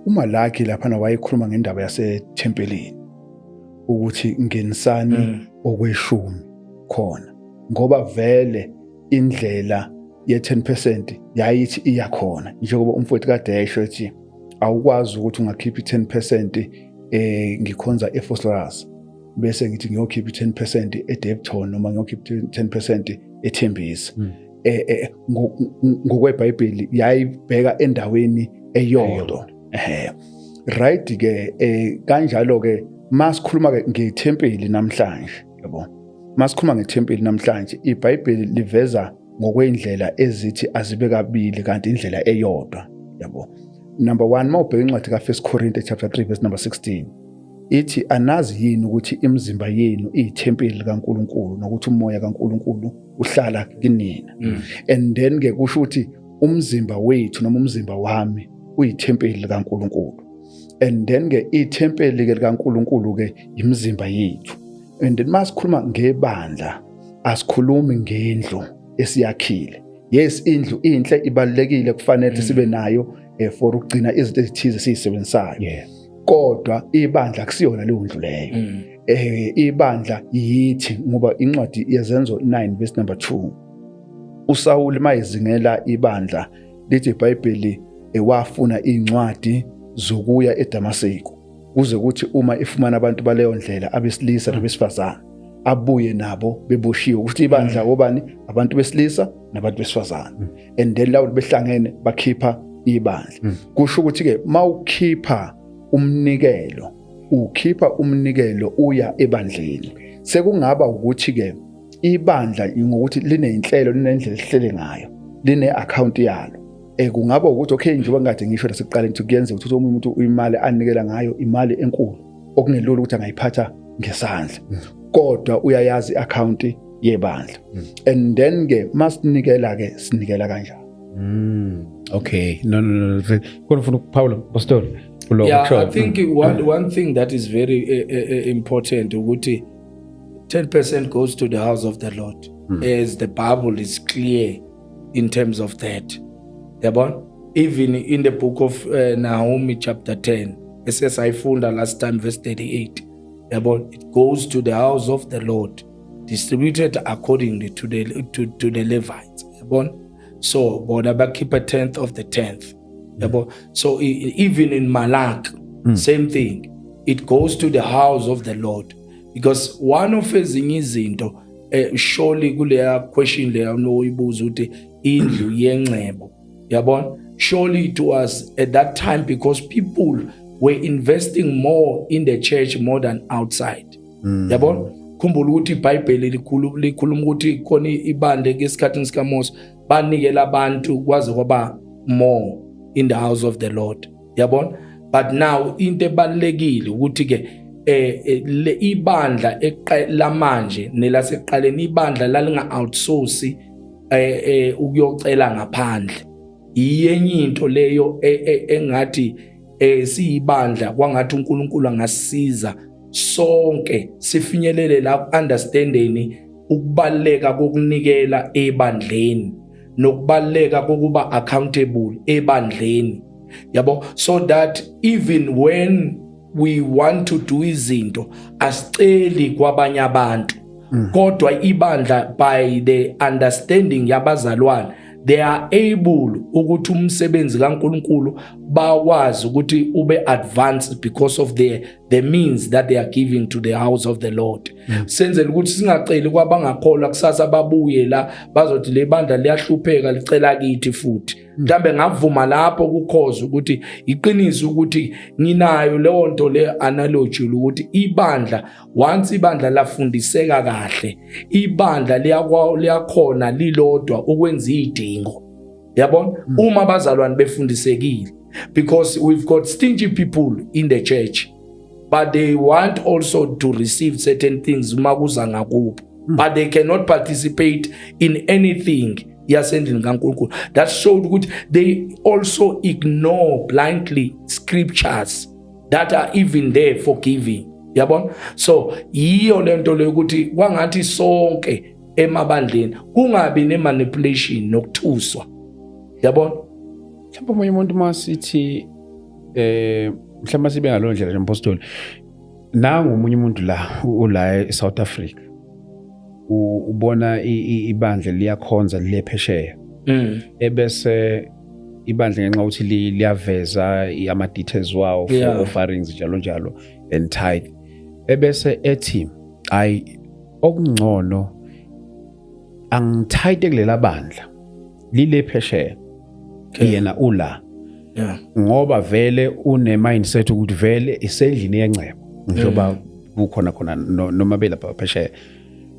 uMalaki lapha wayekhuluma ngendaba yasethempelini ukuthi ngenisani okweshumi khona, ngoba vele indlela ye10% yayithi iyakhona njengoba umfowethu kade yasho ethi awukwazi ukuthi ungakhipha i10% ngikhonza eFosloras bese ngithi ngiyokhipha i10% eDebton noma ngiyokhipha i10% eThembisa. ngokweBhayibheli yayibheka endaweni eyodwa. Right ke kanjalo ke masikhuluma ke ngethempeli namhlanje, yabo. Masikhuluma ngethempeli namhlanje iBhayibheli liveza ngokwendlela ezithi azibe kabili kanti indlela eyodwa, yabo. Number 1 mawubheka incwadi ka1 Corinthians chapter 3 verse number 16 ithi anazi yini ukuthi imizimba yenu iyithempeli likaNkulunkulu nokuthi umoya kaNkulunkulu uhlala kinina. And then ke kusho ukuthi umzimba wethu noma umzimba wami uyithempeli likaNkulunkulu. And then ke ithempeli likaNkulunkulu ke imizimba yethu. And then masikhuluma ngebandla asikhulumi ngendlu esiyakhile. Yes, indlu inhle ibalekile kufanele sibe nayo for ukugcina izinto ezithize sizisebenzayo. Kodwa ibandla kusiyona leyo ndlu leyo. Ibandla yithi ngoba incwadi yezenzo 9 verse number 2 uSawuli mayizingela ibandla lithi iBhayibheli wafuna incwadi zokuya eDamaseko kuze kuthi uma ifumana abantu baleyo ndlela abesilisa nabesifazana abuye nabo beboshiwe ukuthi ibandla obani abantu besilisa nabantu besifazana. And then lawo behlangene bakhipha ibandla. Kusho ukuthi ke mawukhipha umnikelo uya ebandleni. Sekungaba ukuthi ke ibandla ngokuthi linenhlelo linendlela ehlele ngayo, line account yalo. Kungaba ukuthi okay nje ngade ngisho lasekuqaleni ukuthi kuyenza ukuthi umuntu imali anikela ngayo imali enkulu okungelula ukuthi angayiphatha ngesandla. Kodwa uyayazi account yebandla. And then ke masinikela ke sinikela kanjani. Okay, no. Kodwa Paulo Pastor. Yeah, I think one thing that is very important ukuthi 10% goes to the house of the Lord, as the Bible is clear in terms of that. Even in the book of Nahum chapter 10, it says I found last time verse 38. It goes to the house of the Lord, distributed accordingly to the Levites. So, but keep a 10th of the 10th. So even in Malak, same thing. it goes to the house of the Lord. Because one of ezinye izinto surely kuleya question leya noyibuza ukuthi indlu yenxebo, yabona, surely it was at that time because people were investing more in the church more than outside. Yabona, khumbula ukuthi iBhayibheli likhuluma ukuthi khona ibandla ngesikhathi sikaMose banikela abantu kwaze kwaba more in the house of the Lord. Yabona, but now into ebalekile ukuthi ke le ibandla lamanje nelaseqaleni ibandla lalinga outsource ukuyocela ngaphandle. Iyenye into leyo engathi siyibandla kwangathi uNkulunkulu angasiza sonke sifinyelele la understanding ukubaleka kokunikela ebandleni nokubaleka kokuba accountable ebandleni, yabo, so that even when we want to do izinto asiceli kwabanye abantu kodwa ibandla by the understanding yabazalwane they are able ukuthi umsebenzi kaNkulunkulu bawazi ukuthi ube advanced because of the means that they are giving to the house of the Lord. Senzele ukuthi singaceli kwabangakholwa kusasa babuye la bazothi le bandla liyahlupheka licela kithi futhi. Mhlambe ngavuma lapho kukhoza ukuthi iqiniso ukuthi nginayo leyo nto le analogy ukuthi ibandla once ibandla lafundiseka kahle ibandla liyakhona lilodwa ukwenza idingo, yabona, uma abazalwane befundisekile, because we've got stingy people in the church but they want also to receive certain things makuza ngakubo but they cannot participate in anything yasendlini kaNkulunkulu. That showed ukuthi they also ignore blindly scriptures that are even there for giving, yabona. So yiyo lento le ukuthi kwangathi sonke emabandleni kungabi nemanipulation nokuthuswa, yabona. Mhlawumbe omunye umuntu masithi mhlawumbe sibe ngaloo ndlela njengapostoli nangu omunye umuntu la eSouth Africa ubona ibandla liyakhonza lilephesheya ebese ibandla ngenxa ukuthi liyaveza ama details wawo for offerings njalo and tithe ebese ethi ayi okungcono angitithe kulela bandla lilephesheya yena ula ngoba vele une mindset ukuthi vele isendlini yencebo njengoba kukhona noma belapha phesheya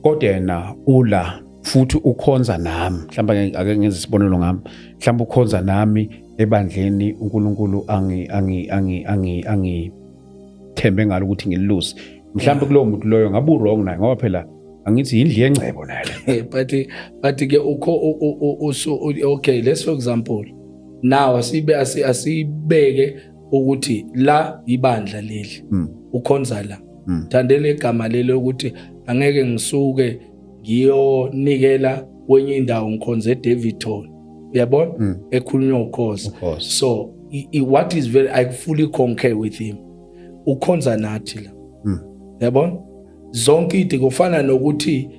kodwa yena ula futhi ukhonza nami, mhlawumbe ake ngenze isibonelo ngami, mhlawumbe ukhonza nami ebandleni uNkulunkulu angithembe ngalo ukuthi ngililusi, mhlawumbe kulowo muntu loyo ngabe wrong naye ngoba phela angithi indlu yencebo nayo. But ke okay, let's for example now asibeke ukuthi la ibandla leli ukhonza la thandele igama lelo ukuthi angeke ngisuke ngiyonikela kwenye indawo ngikhonze Davidton, uyabona, ekhulunywa ukhoza. So what is very, I fully concur with him, ukhonza nathi la, uyabona, zonke into kufana nokuthi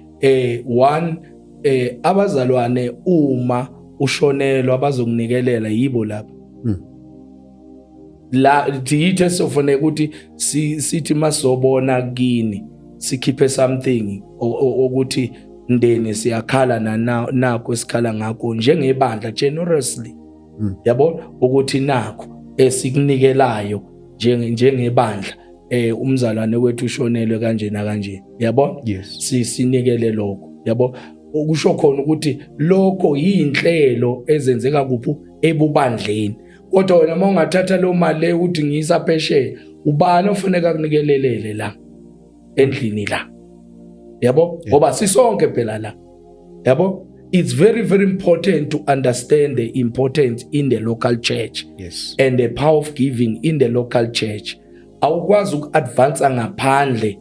abazalwane uma ushonelwa bazokunikelela yibo lapha la dithe sofune ukuthi sithi masizobona kini sikhiphe something ukuthi ndene siyakhala nakho esikhala ngakho njengebandla generously, yabo, ukuthi nakho esikunikelayo njengebandla umzalwane wethu ushonelwe kanje na kanje, yabo, sinikele lokho, yabo. Ukusho khona ukuthi lokho yinhlelo ezenzeka kuphi ebubandleni, kodwa wena mawungathatha lo mali ukuthi ngiyisa phesheya ubani ofuneka kunikelelele la endlini la, yabo, ngoba sisonke phela la, yabo. It's very very important to understand the importance in the local church and the power of giving in the local church. Awukwazi uku-advance ngaphandle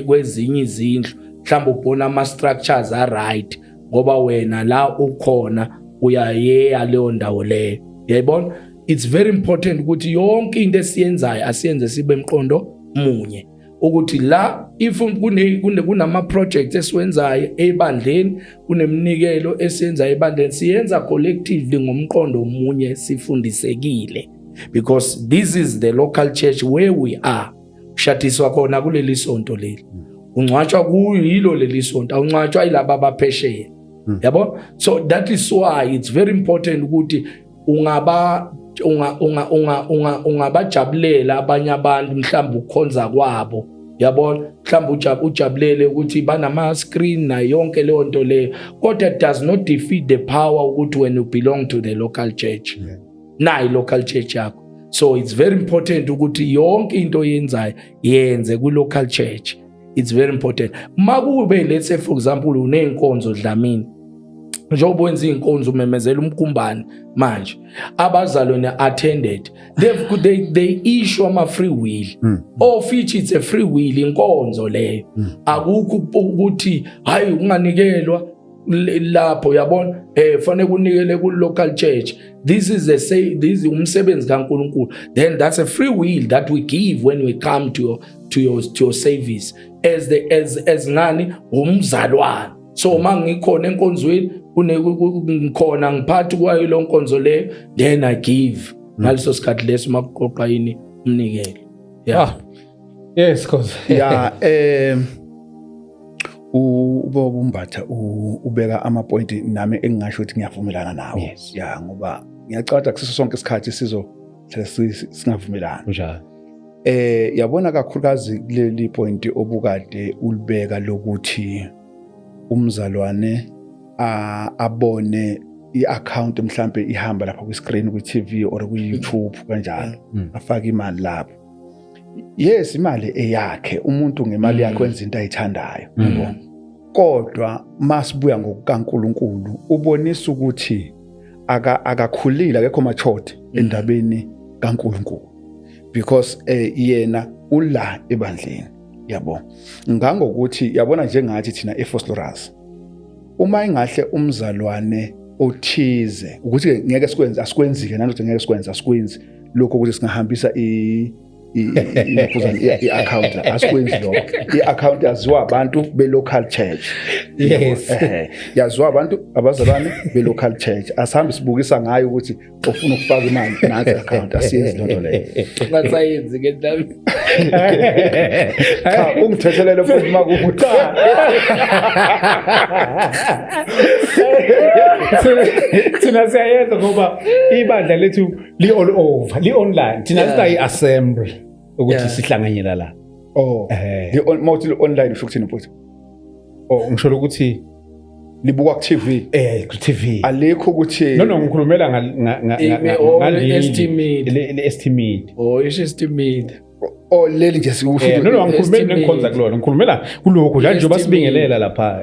kwezinye izindlu, mhlawumbe ubona ama-structures are-right ngoba wena la ukhona uyayeya leyo ndawo leyo, yayibona. It's very important ukuthi yonke into esiyenzayo asiyenze sibe mqondo munye, ukuthi la if kunama-projects esiwenzayo ebandleni, kunemnikelo esiyenzayo ebandleni, siyenza collectively ngomqondo munye sifundisekile, because this is the local church where we are. Ushatiswa khona kuleli sonto leli. Ungcwatshwa kuyilo leli sonto, awungcwatshwa yilaba abaphesheya. Yabo? So that is why it's very important ukuthi ungabajabulela abanye abantu mhlawumbe ukukhonza kwabo. Yabona mhlawumbe ujabulele ukuthi banama screen na yonke leyo nto leyo, kodwa it does not defeat the power ukuthi when you belong to the local church na local church yakho. So it's very important ukuthi yonke into yenzayo yenze ku local church. It's very important. Makube let's say for example unenkonzo Dlamini, njengoba wenza inkonzo umemezela umkumbane manje abazalwane attended, they issue ama free will of which it's a free will inkonzo leyo. Akukho ukuthi hayi unganikelwa lapho, yabona fanele kunikele ku local church. This is umsebenzi kaNkulunkulu. Then that's a free will that we give when we come to your service as ngani umzalwane. So mangikhona enkonzweni kunekhona ngiphathi kwayo lo nkonzo leyo, then I give ngaleso sikhathi leso makuqoqa yini umnikelo. Yeah. Yes, cause Ubaba uMbatha ubeka ama point nami engingasho ukuthi ngiyavumelana nawo. Yeah, ngoba ngiyacabanga kusiso sonke isikhathi singavumelana. Njalo. Yabona kakhulukazi leli point obukade ulibeka lokuthi umzalwane abone i-account mhlambe ihamba lapha ku screen ku TV or ku YouTube kanjalo, afaka imali lapho. Yes, imali eyakhe, umuntu ngemali yakhe wenza into ayithandayo, yabona. Kodwa masibuya ngokukaNkulunkulu ubonisa ukuthi akakhulile, akekho machote endabeni kaNkulunkulu, because yena ula ebandleni, yabo. Ngangokuthi yabona njengathi thina eFosloras, uma ingahle umzalwane othize ukuthi ngeke sikwenze asikwenzike nanokuthi ngeke sikwenze asikwenzi lokho ukuthi singahambisa i-account asikwenzi lokho. I-account yaziwa abantu be-local church. Yes. Yaziwa abantu abazalwane be-local church. Asihambe sibukisa ngayo ukuthi ofuna ukufaka imali nansi account, asiyenzi lonto leyo. Ungasayenzi ke Dlamini. Cha, ungithethelele futhi makuthi thina siyayenza ngoba ibandla lethu li all over, li online. Thina sithi assembly ukuthi sihlanganyela la. Mawuthi online usho ukuthini mfowethu? Ngisho ukuthi libukwa ku TV. Ku TV. Alikho ukuthi no ngikhulumela estimate. Estimate. Is estimate. Leli nje sikusho. No ngikhulumela ngikhonza kulona. Ngikhulumela kuloko la njengoba sibingelela lapha.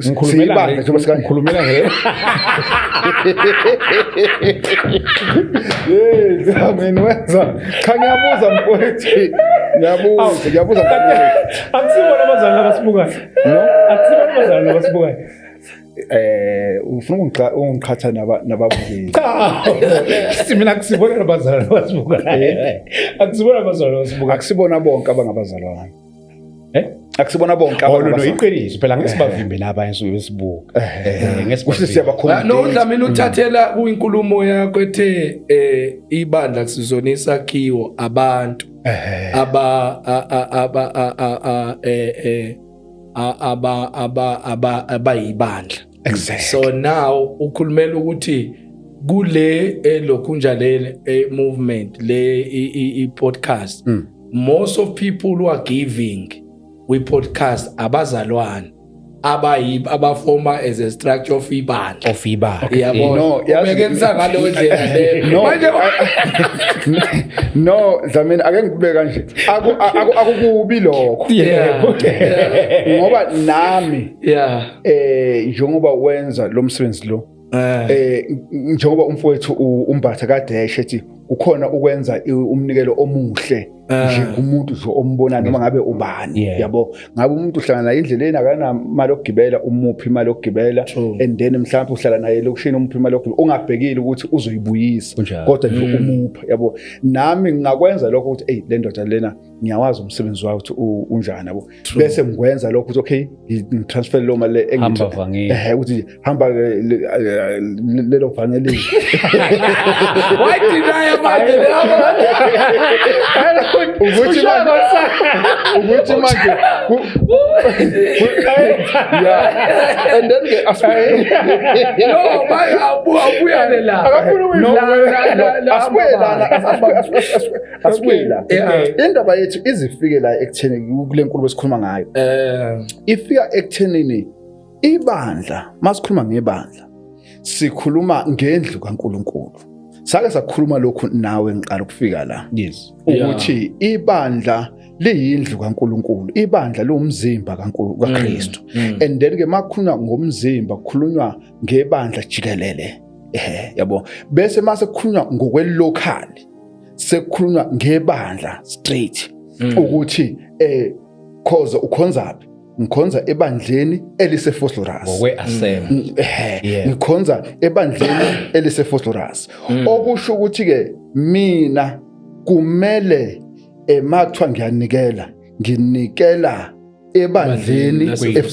Ngikhulumela ngeke. Amen wenza. Ngiyabuza mfowethu. Ngiyabuza. Akusibona abazali abasibukayo. No? Akusibona abazali abasibukayo. Ufuna ungiqhatha nababukeli. Mina akusibona abazali abasibukayo. Akusibona abazali abasibukayo. Akusibona bonke abangabazalwane. Akusibona bonke abangabazalwane. No iqiniso phela ngesibavimbe nabanye sibuka. Ngesibavimbe siyabakhona. No Dlamini uthathela kuinkulumo yakho ethe ibandla kusizona isakhiwo abantu abayibandla. Exactly. So now ukhulumela ukuthi kule lokhunjalele movement le I podcast, most of people who are giving we podcast abazalwane abafoma as a structure of ibandla. Yabo ubekenza ngalo ndlela le manje no Dlamini ake ngikube kanje akukubi lokho ngoba nami njengoba wenza lo msebenzi lo njengoba umfowethu uMbatha kade eshethi ukhona ukwenza umnikelo omuhle nje kumuntu nje ombona noma ngabe ubani yabo ngabe umuntu uhlangana naye endleleni akana imali yokugibela umuphi imali yokugibela and then mhlawumbe uhlala naye lokushini umuphi imali yokugibela ungabhekile ukuthi uzoyibuyisa kodwa nje umuphi yabo nami ngingakwenza lokho ukuthi hey le ndoda lena ngiyawazi umsebenzi wayo ukuthi unjani yabo bese ngikwenza lokho ukuthi okay ngitransfer lo mali engithi ukuthi hamba lelo vangeli why did I imagine ukuthi manje yeah and then abuyane la aswela indaba yethu izifike la ekutheni kule nkulumo esikhuluma ngayo ifika ekuthenini ibandla masikhuluma ngebandla sikhuluma ngendlu kaNkuluNkulu sake sakhuluma lokhu nawe ngiqala ukufika la ukuthi ibandla liyindlu kaNkuluNkulu ibandla liwumzimba kaKristu and then ke makhulunywa ngomzimba kukhulunywa ngebandla jikelele yabo bese mase kukhulunywa ngokwelocal sekukhulunywa ngebandla straight ukuthi khoza ukhonzaphi ngikhonza ebandleni eliseFosloras ngokweassembly ngikhonza ebandleni eliseFosloras okusho ukuthi ke mina kumele emathwa nginikela ebandleni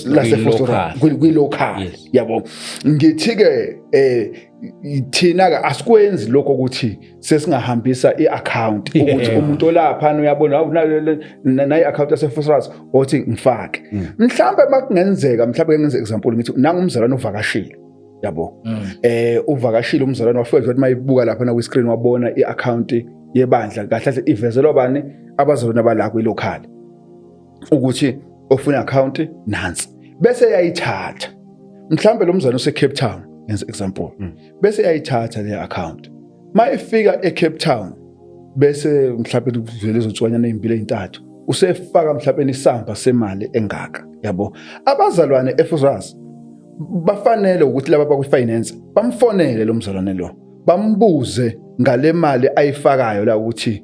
laseFosloras kwilocal yabo ngithi ke thina ke asikwenzi lokho ukuthi sesingahambisa iaccount ukuthi umuntu olapha uyabona nayi account yaseFosloras othi ngifake mhlambe makungenzeka mhlambe ngenze example ngithi nanga umzalwane uvakashile yabo uvakashile umzalwane wafika nje mayibuka lapha na kwi-screen wabona iaccount yebandla kahle ivezelwa bani abazalwane abalaka kwilocal ukuthi ofuna account nansi bese yayithatha mhlambe lo mzalwane useCape Town ngenze example bese yayithatha le account mayifika eCape Town bese mhlambe kuvele izotswanyana ezimbili ezintathu usefaka mhlambe isamba semali engaka yabo abazalwane eFosloras bafanele ukuthi laba bakwi-finance bamfonele lo mzalwane lo bambuze ngale mali ayifakayo la ukuthi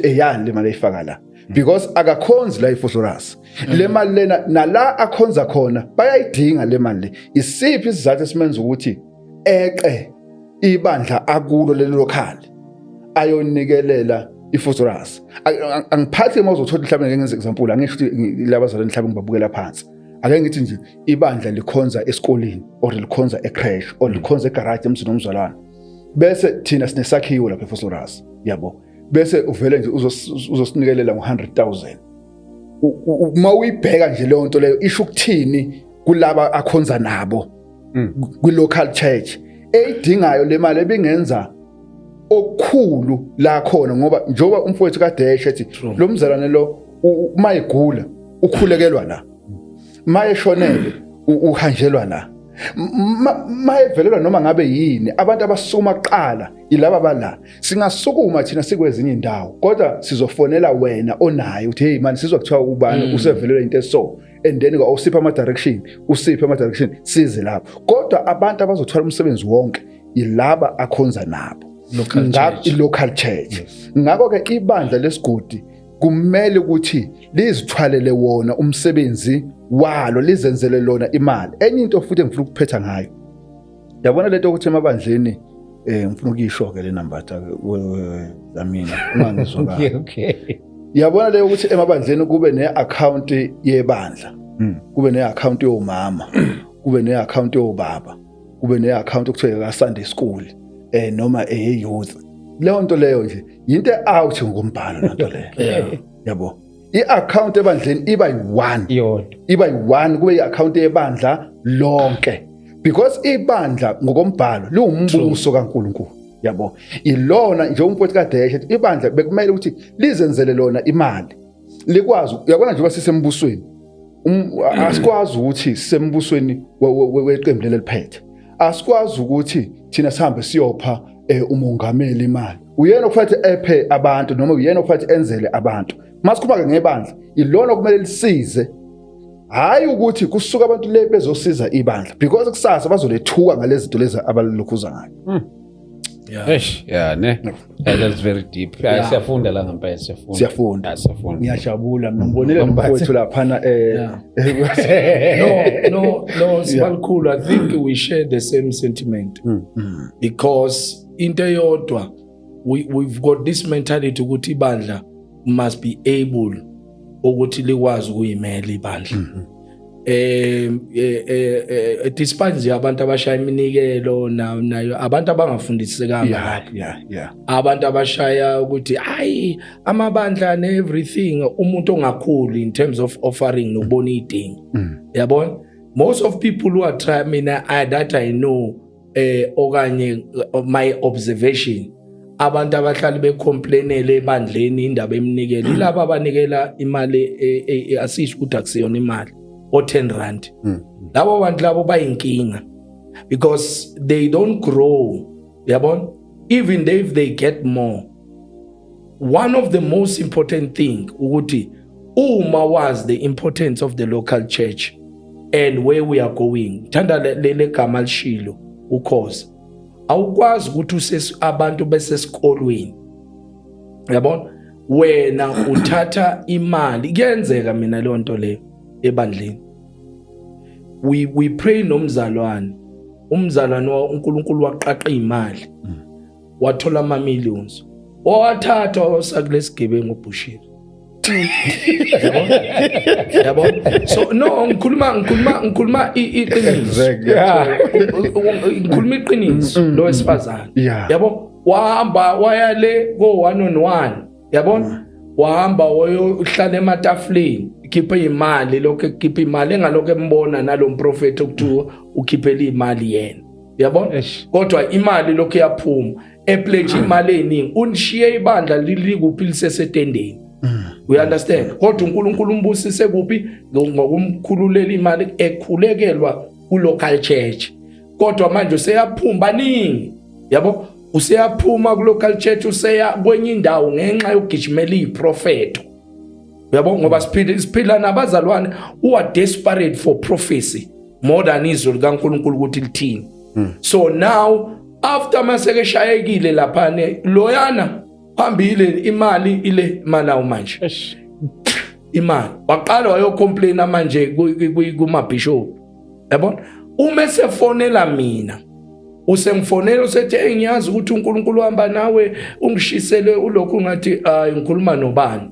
eyani le mali ayifaka la because akakhonzi la eFosloras le mali lena nala akhonza khona bayayidinga le mali isiphi isizathu esimenza ukuthi ibandla akulo lelo local ayonikelela iFosloras angiphathi mawuzothola mhlawumbe ngenze example angisho ukuthi labazalwane mhlawumbe ngibabukela phansi ake ngithi nje ibandla likhonza esikoleni or likhonza ecrash or likhonza egarage emzini omzalwane bese thina sinesakhiwo lapha eFosloras yabo bese uvele nje uzosinikelela ngo100,000 uma uyibheka nje leyo nto leyo isho ukuthini kulaba akhonza nabo kwi-local church eyidingayo le mali ebingenza okukhulu la khona ngoba njoba umfowethu kaDeshe ethi lo mzalwane lo uma egula ukhulekelwa la mayeshonele uhanjelwa la mayevelelwa noma ngabe yini abantu abasukuma kuqala ilaba bala singasukuma thina sikwezinye indawo kodwa sizofonela wena onayo uthi hey man sizokuthiwa ubani usevelelwe into eso and then usipha ama direction size lapho kodwa abantu abazothwala umsebenzi wonke ilaba akhonza nabo local church ngakho ke ibandla lesigodi kumele ukuthi lizithwalele wona umsebenzi walo lizenzele lona imali enye into futhi engifuna ukuphetha ngayo yabona lento ukuthi emabandleni ngifuna ukuyisho ke le number zamina ungangizwa kahle okay yabona le ukuthi emabandleni kube neaccount yebandla kube neaccount yomama kube neaccount yobaba kube neaccount okuthiwa ka Sunday school noma youth leyo nto leyo nje into out ngokumbhalo lento leyo yabo iaccount ebandleni iba yi1 kube iaccount yebandla lonke because ibandla ngokombhalo liwumbuso kaNkuluNkulu yabo ilona nje umfowethu kaDeshe ibandla bekumele ukuthi lizenzele lona imali likwazi uyabona nje basisembusweni asikwazi ukuthi sisembusweni weqembu leliphethe asikwazi ukuthi thina sihambe siyopha umongameli imali uyena okufanele ephe abantu noma uyena okufanele enzele abantu masikhuluma ngebandla ilona kumele lisize hayi ukuthi kusuka abantu le bezosiza ibandla because kusasa bazolethuka ngalezi zinto lezi abalokhuza ngayo Yeah, ne. That's very deep. Siyafunda la ngempela Siyafunda. Siyafunda. Ngiyajabula mina ngibonile mfowethu laphana No, Sibalukhulu, I think we share the same sentiment. Because into eyodwa we've got this mentality ukuthi ibandla must be able ukuthi likwazi ukuyimela ibandla. Despite nje abantu abashaya iminikelo nayo abantu abangafundisekanga abantu abashaya ukuthi hayi amabandla and everything umuntu ongakhuli in terms of offering nokubona idingo yabona most of people who are trying mina that I know okanye my observation abantu abahlali becomplainele ebandleni indaba eminikelo ilabo abanikela imali asisho ukuthi akusiyona imali or 10 rand. Labo bantu labo bayinkinga because they don't grow. Yabon, even if they get more. One of the most important thing ukuthi uma was the importance of the local church and where we are going. Thanda lele gama lishilo ukhoza. Awukwazi ukuthi abantu besesikolweni. Yabon, wena uthatha imali kuyenzeka mina le nto leyo ebandleni. We pray nomzalwane uNkulunkulu waqaqa imali wathola ama millions wathatha wasakulesigebengu ubushiri yabo so no ngikhuluma iqiniso ngikhuluma iqiniso lo wesifazane yabo wahamba wayale go 1-on-1 yabona wahamba wayohlala ematafuleni khipha imali lokho khipha imali engalokho embona nalomprofeti ukuthi ukhiphela imali yena yabona kodwa imali lokho yaphuma epledge imali eningi unishiye ibandla lilikuphi lisesetendeni we understand kodwa uNkulunkulu umbusise kuphi ngokumkhululela imali ekhulekelwa ku local church kodwa manje useyaphuma ningi yabo useyaphuma ku local church useya kwenye indawo ngenxa yokugijimela iprofeto yabo ngoba siphila nabazalwane who are desperate for prophecy more than izwi likaNkulunkulu ukuthi lithini. So now after maseke shayekile laphane loyana phambili imali ile malawo manje imali waqala wayocomplaina manje kuma bishop yabo uma sefonela mina usengifonela usethi ngiyazi ukuthi uNkulunkulu uhamba nawe ungishisele ulokhu ngathi ngikhuluma nobani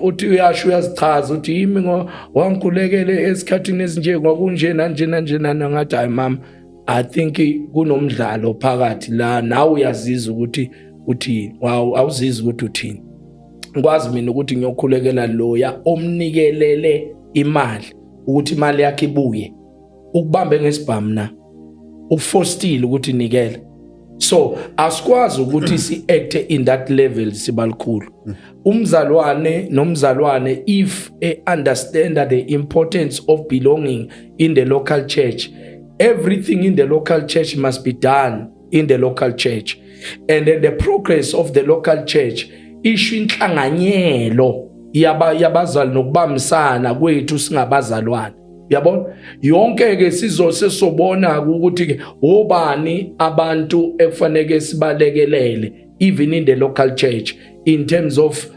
uthi uyasho uyazichaza uthi yimi wangikhulekele esikhathini esinje ngokunje nanje ngathi hayi mama I think kunomdlalo phakathi la nawe uyazizwa ukuthi uthini awuzizwa ukuthi uthini ngikwazi mina ukuthi ngiyokhulekela loya omnikelele imali ukuthi imali yakhe ibuye ukubambe ngesibhamu na ukufostile ukuthi nikele so asikwazi ukuthi si act in that level sibalukhulu umzalwane if understand the importance of belonging in the local church. Everything in the local church must be done in the local church, and then the progress of the local church isho inhlanganyelo yabazali nokubambisana kwethu singabazalwane yabona yonke ke sizosesobona ukuthi ke obani abantu ekufanele sibalekelele even in the local church in terms of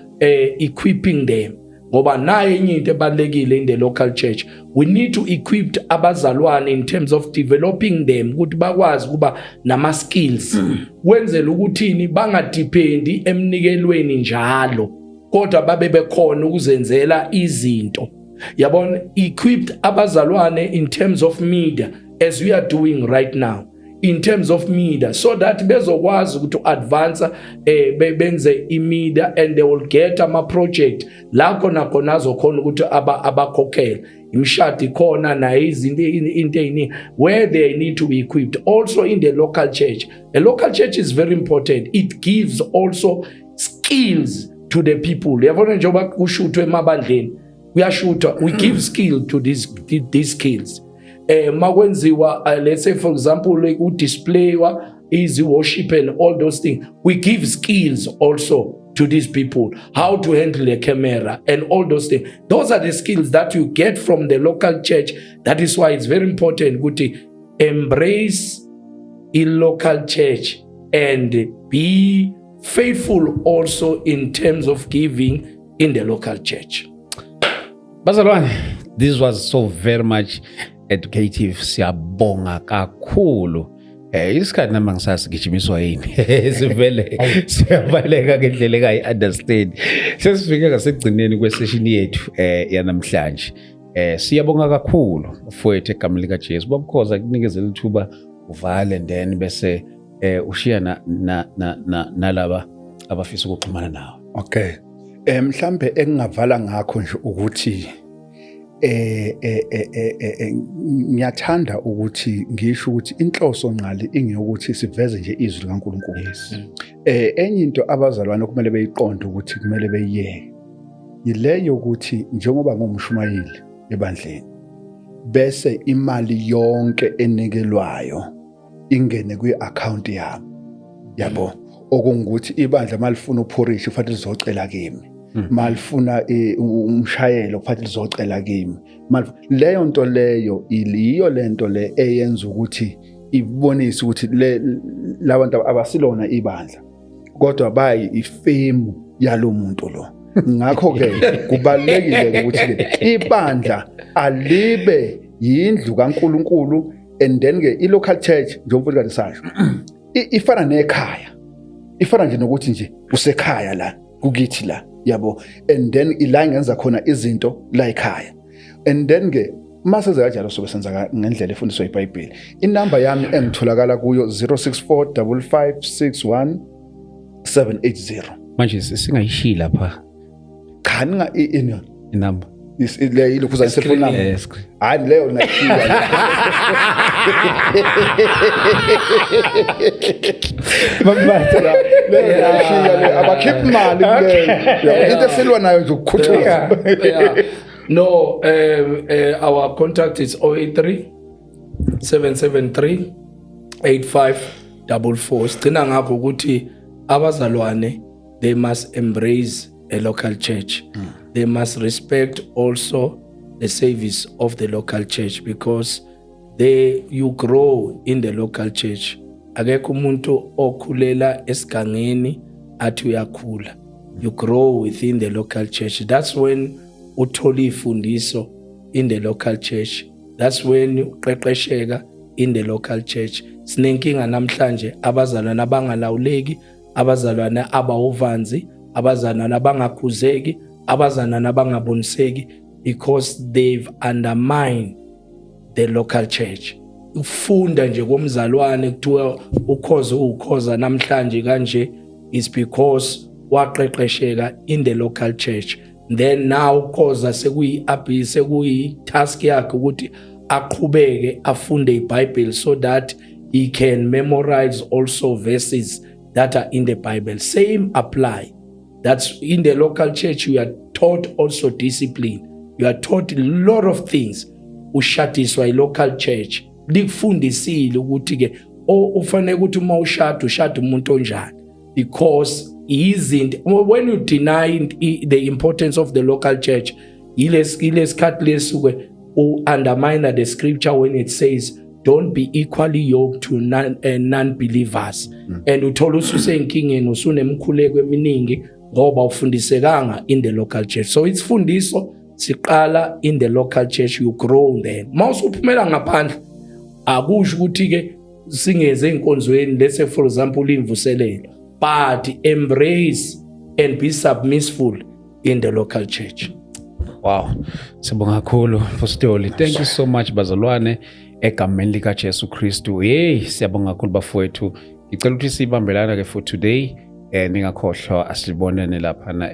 equipping them ngoba nayo enye into ebalekile in the local church we need to equip abazalwane in terms of developing them ukuthi bakwazi kuba nama skills wenzela ukuthini bangadependi emnikelweni njalo kodwa babe bekhona ukuzenzela izinto yabona equipped abazalwane in terms of media as we are doing right now in terms of media so that bezokwazi ukuthi advance benze imedia and they will get ama project la khona azokhona ukuthi abakhokhela imshadi khona na izinto into where they need to be equipped also in the local church. A local church is very important. It gives also skills to the people. Yabona njengoba kushuthwe emabandleni uyashutha we give skill to these skills. Makwenziwa let's say for example like display easy worship and all those things, we give skills also to these people, how to handle a camera and all those things. Those are the skills that you get from the local church. That is why it's very important to embrace a local church and be faithful also in terms of giving in the local church. Bazalwane, this was so very much educative. Siyabonga kakhulu. Isikhathi nami ngisazi gijimiswa yini. Sivele siyabaleka ngendlela engayi-understand. Sesifike ngasekugcineni kwesession yethu yanamhlanje. Siyabonga kakhulu mfowethu egameni likaJesu. Babukhoza kunikeza ithuba uvale then bese ushiya nalaba abafisa ukuxhumana nawe. Okay. Mhlambe engingavala ngakho nje ukuthi ngiyathanda ukuthi ngisho ukuthi inhloso nqali ingeyokuthi siveze nje izwi likaNkulunkulu. Enye into abazalwane kumele beyiqonde ukuthi kumele beyiyeke yileyo ukuthi njengoba ngumshumayeli ebandleni bese imali yonke enikelwayo ingene kwi-account yami, yabo, okungukuthi ibandla malifuna uphorisha kufanele lizocela kimi, malifuna umshayelo kufanele lizocela kimi. Leyo nto leyo iliyo lento le eyenza ukuthi ibonise ukuthi labantu abasilona ibandla kodwa bayi ifemu yalo muntu lo. Ngakho ke kubalekile ukuthi ibandla alibe yindlu kaNkulunkulu, and then ke i-local church njengoba kade sasho ifana nekhaya, ifana nje nokuthi nje usekhaya la kukithi la, yabo, and then ila ngenza khona izinto la ekhaya. And then ke mase kanjalo sobe senza ngendlela efundiswa iBhayibheli. Inamba yami engitholakala kuyo 0645561780. Manje singayishila lapha. Khani inamba le ilokhu uzayisefuna nami. Hayi leyo ngiyashiya. Mabasa leyo ngiyashiya, abakhiphi imali leyo. Into esilwa nayo nje ukukhuthuza. No, our contact is 083 773 8544. Sigcina ngakho ukuthi abazalwane, they must embrace a local church. They must respect also the service of the local church, because you grow in the local church. Akekho umuntu okhulela esigangeni athi uyakhula. You grow within the local church. That's when uthola ifundiso in the local church. That's when uqeqesheka in the local church. Sinenkinga namhlanje abazalwana abangalawuleki, abazalwana abawuvanzi, abazalwana abangakhuzeki, abazalwana abangaboniseki, because they've undermined the local church. Ufunda nje komzalwane kuthiwa ukhoza namhlanje kanje is because waqeqesheka in the local church. Then now ukhoza sekuyi task yakhe ukuthi aqhubeke afunde iBhayibheli so that he can memorize also verses that are in the Bible. Same apply. That's in the local church. You are taught also discipline. You are taught a lot of things. Ushatiswa i-local church likufundisile ukuthi ke ufanele ukuthi uma ushada umuntu onjani, because when you deny the importance of the local church, ilesikhathi lesuke undermine the scripture when it says don't be equally yoked to non-believers. And uthola ususenkingeni, usunemkhuleko eminingi ngoba ufundisekanga in the local church. So it's fundiso siqala in the local church, you grow then. Mawusuphumela ngaphandle akusho ukuthi ke singeze enkonzweni, let's say for example imvuselelo, but embrace and be submissive in the local church. Wow, sibonga kakhulu Apostoli. Thank you so much bazalwane egameni likaJesu Kristu. Siyabonga kakhulu bafowethu. Ngicela ukuthi sibambelana ke for today, ningakhohlwa asibonene lapha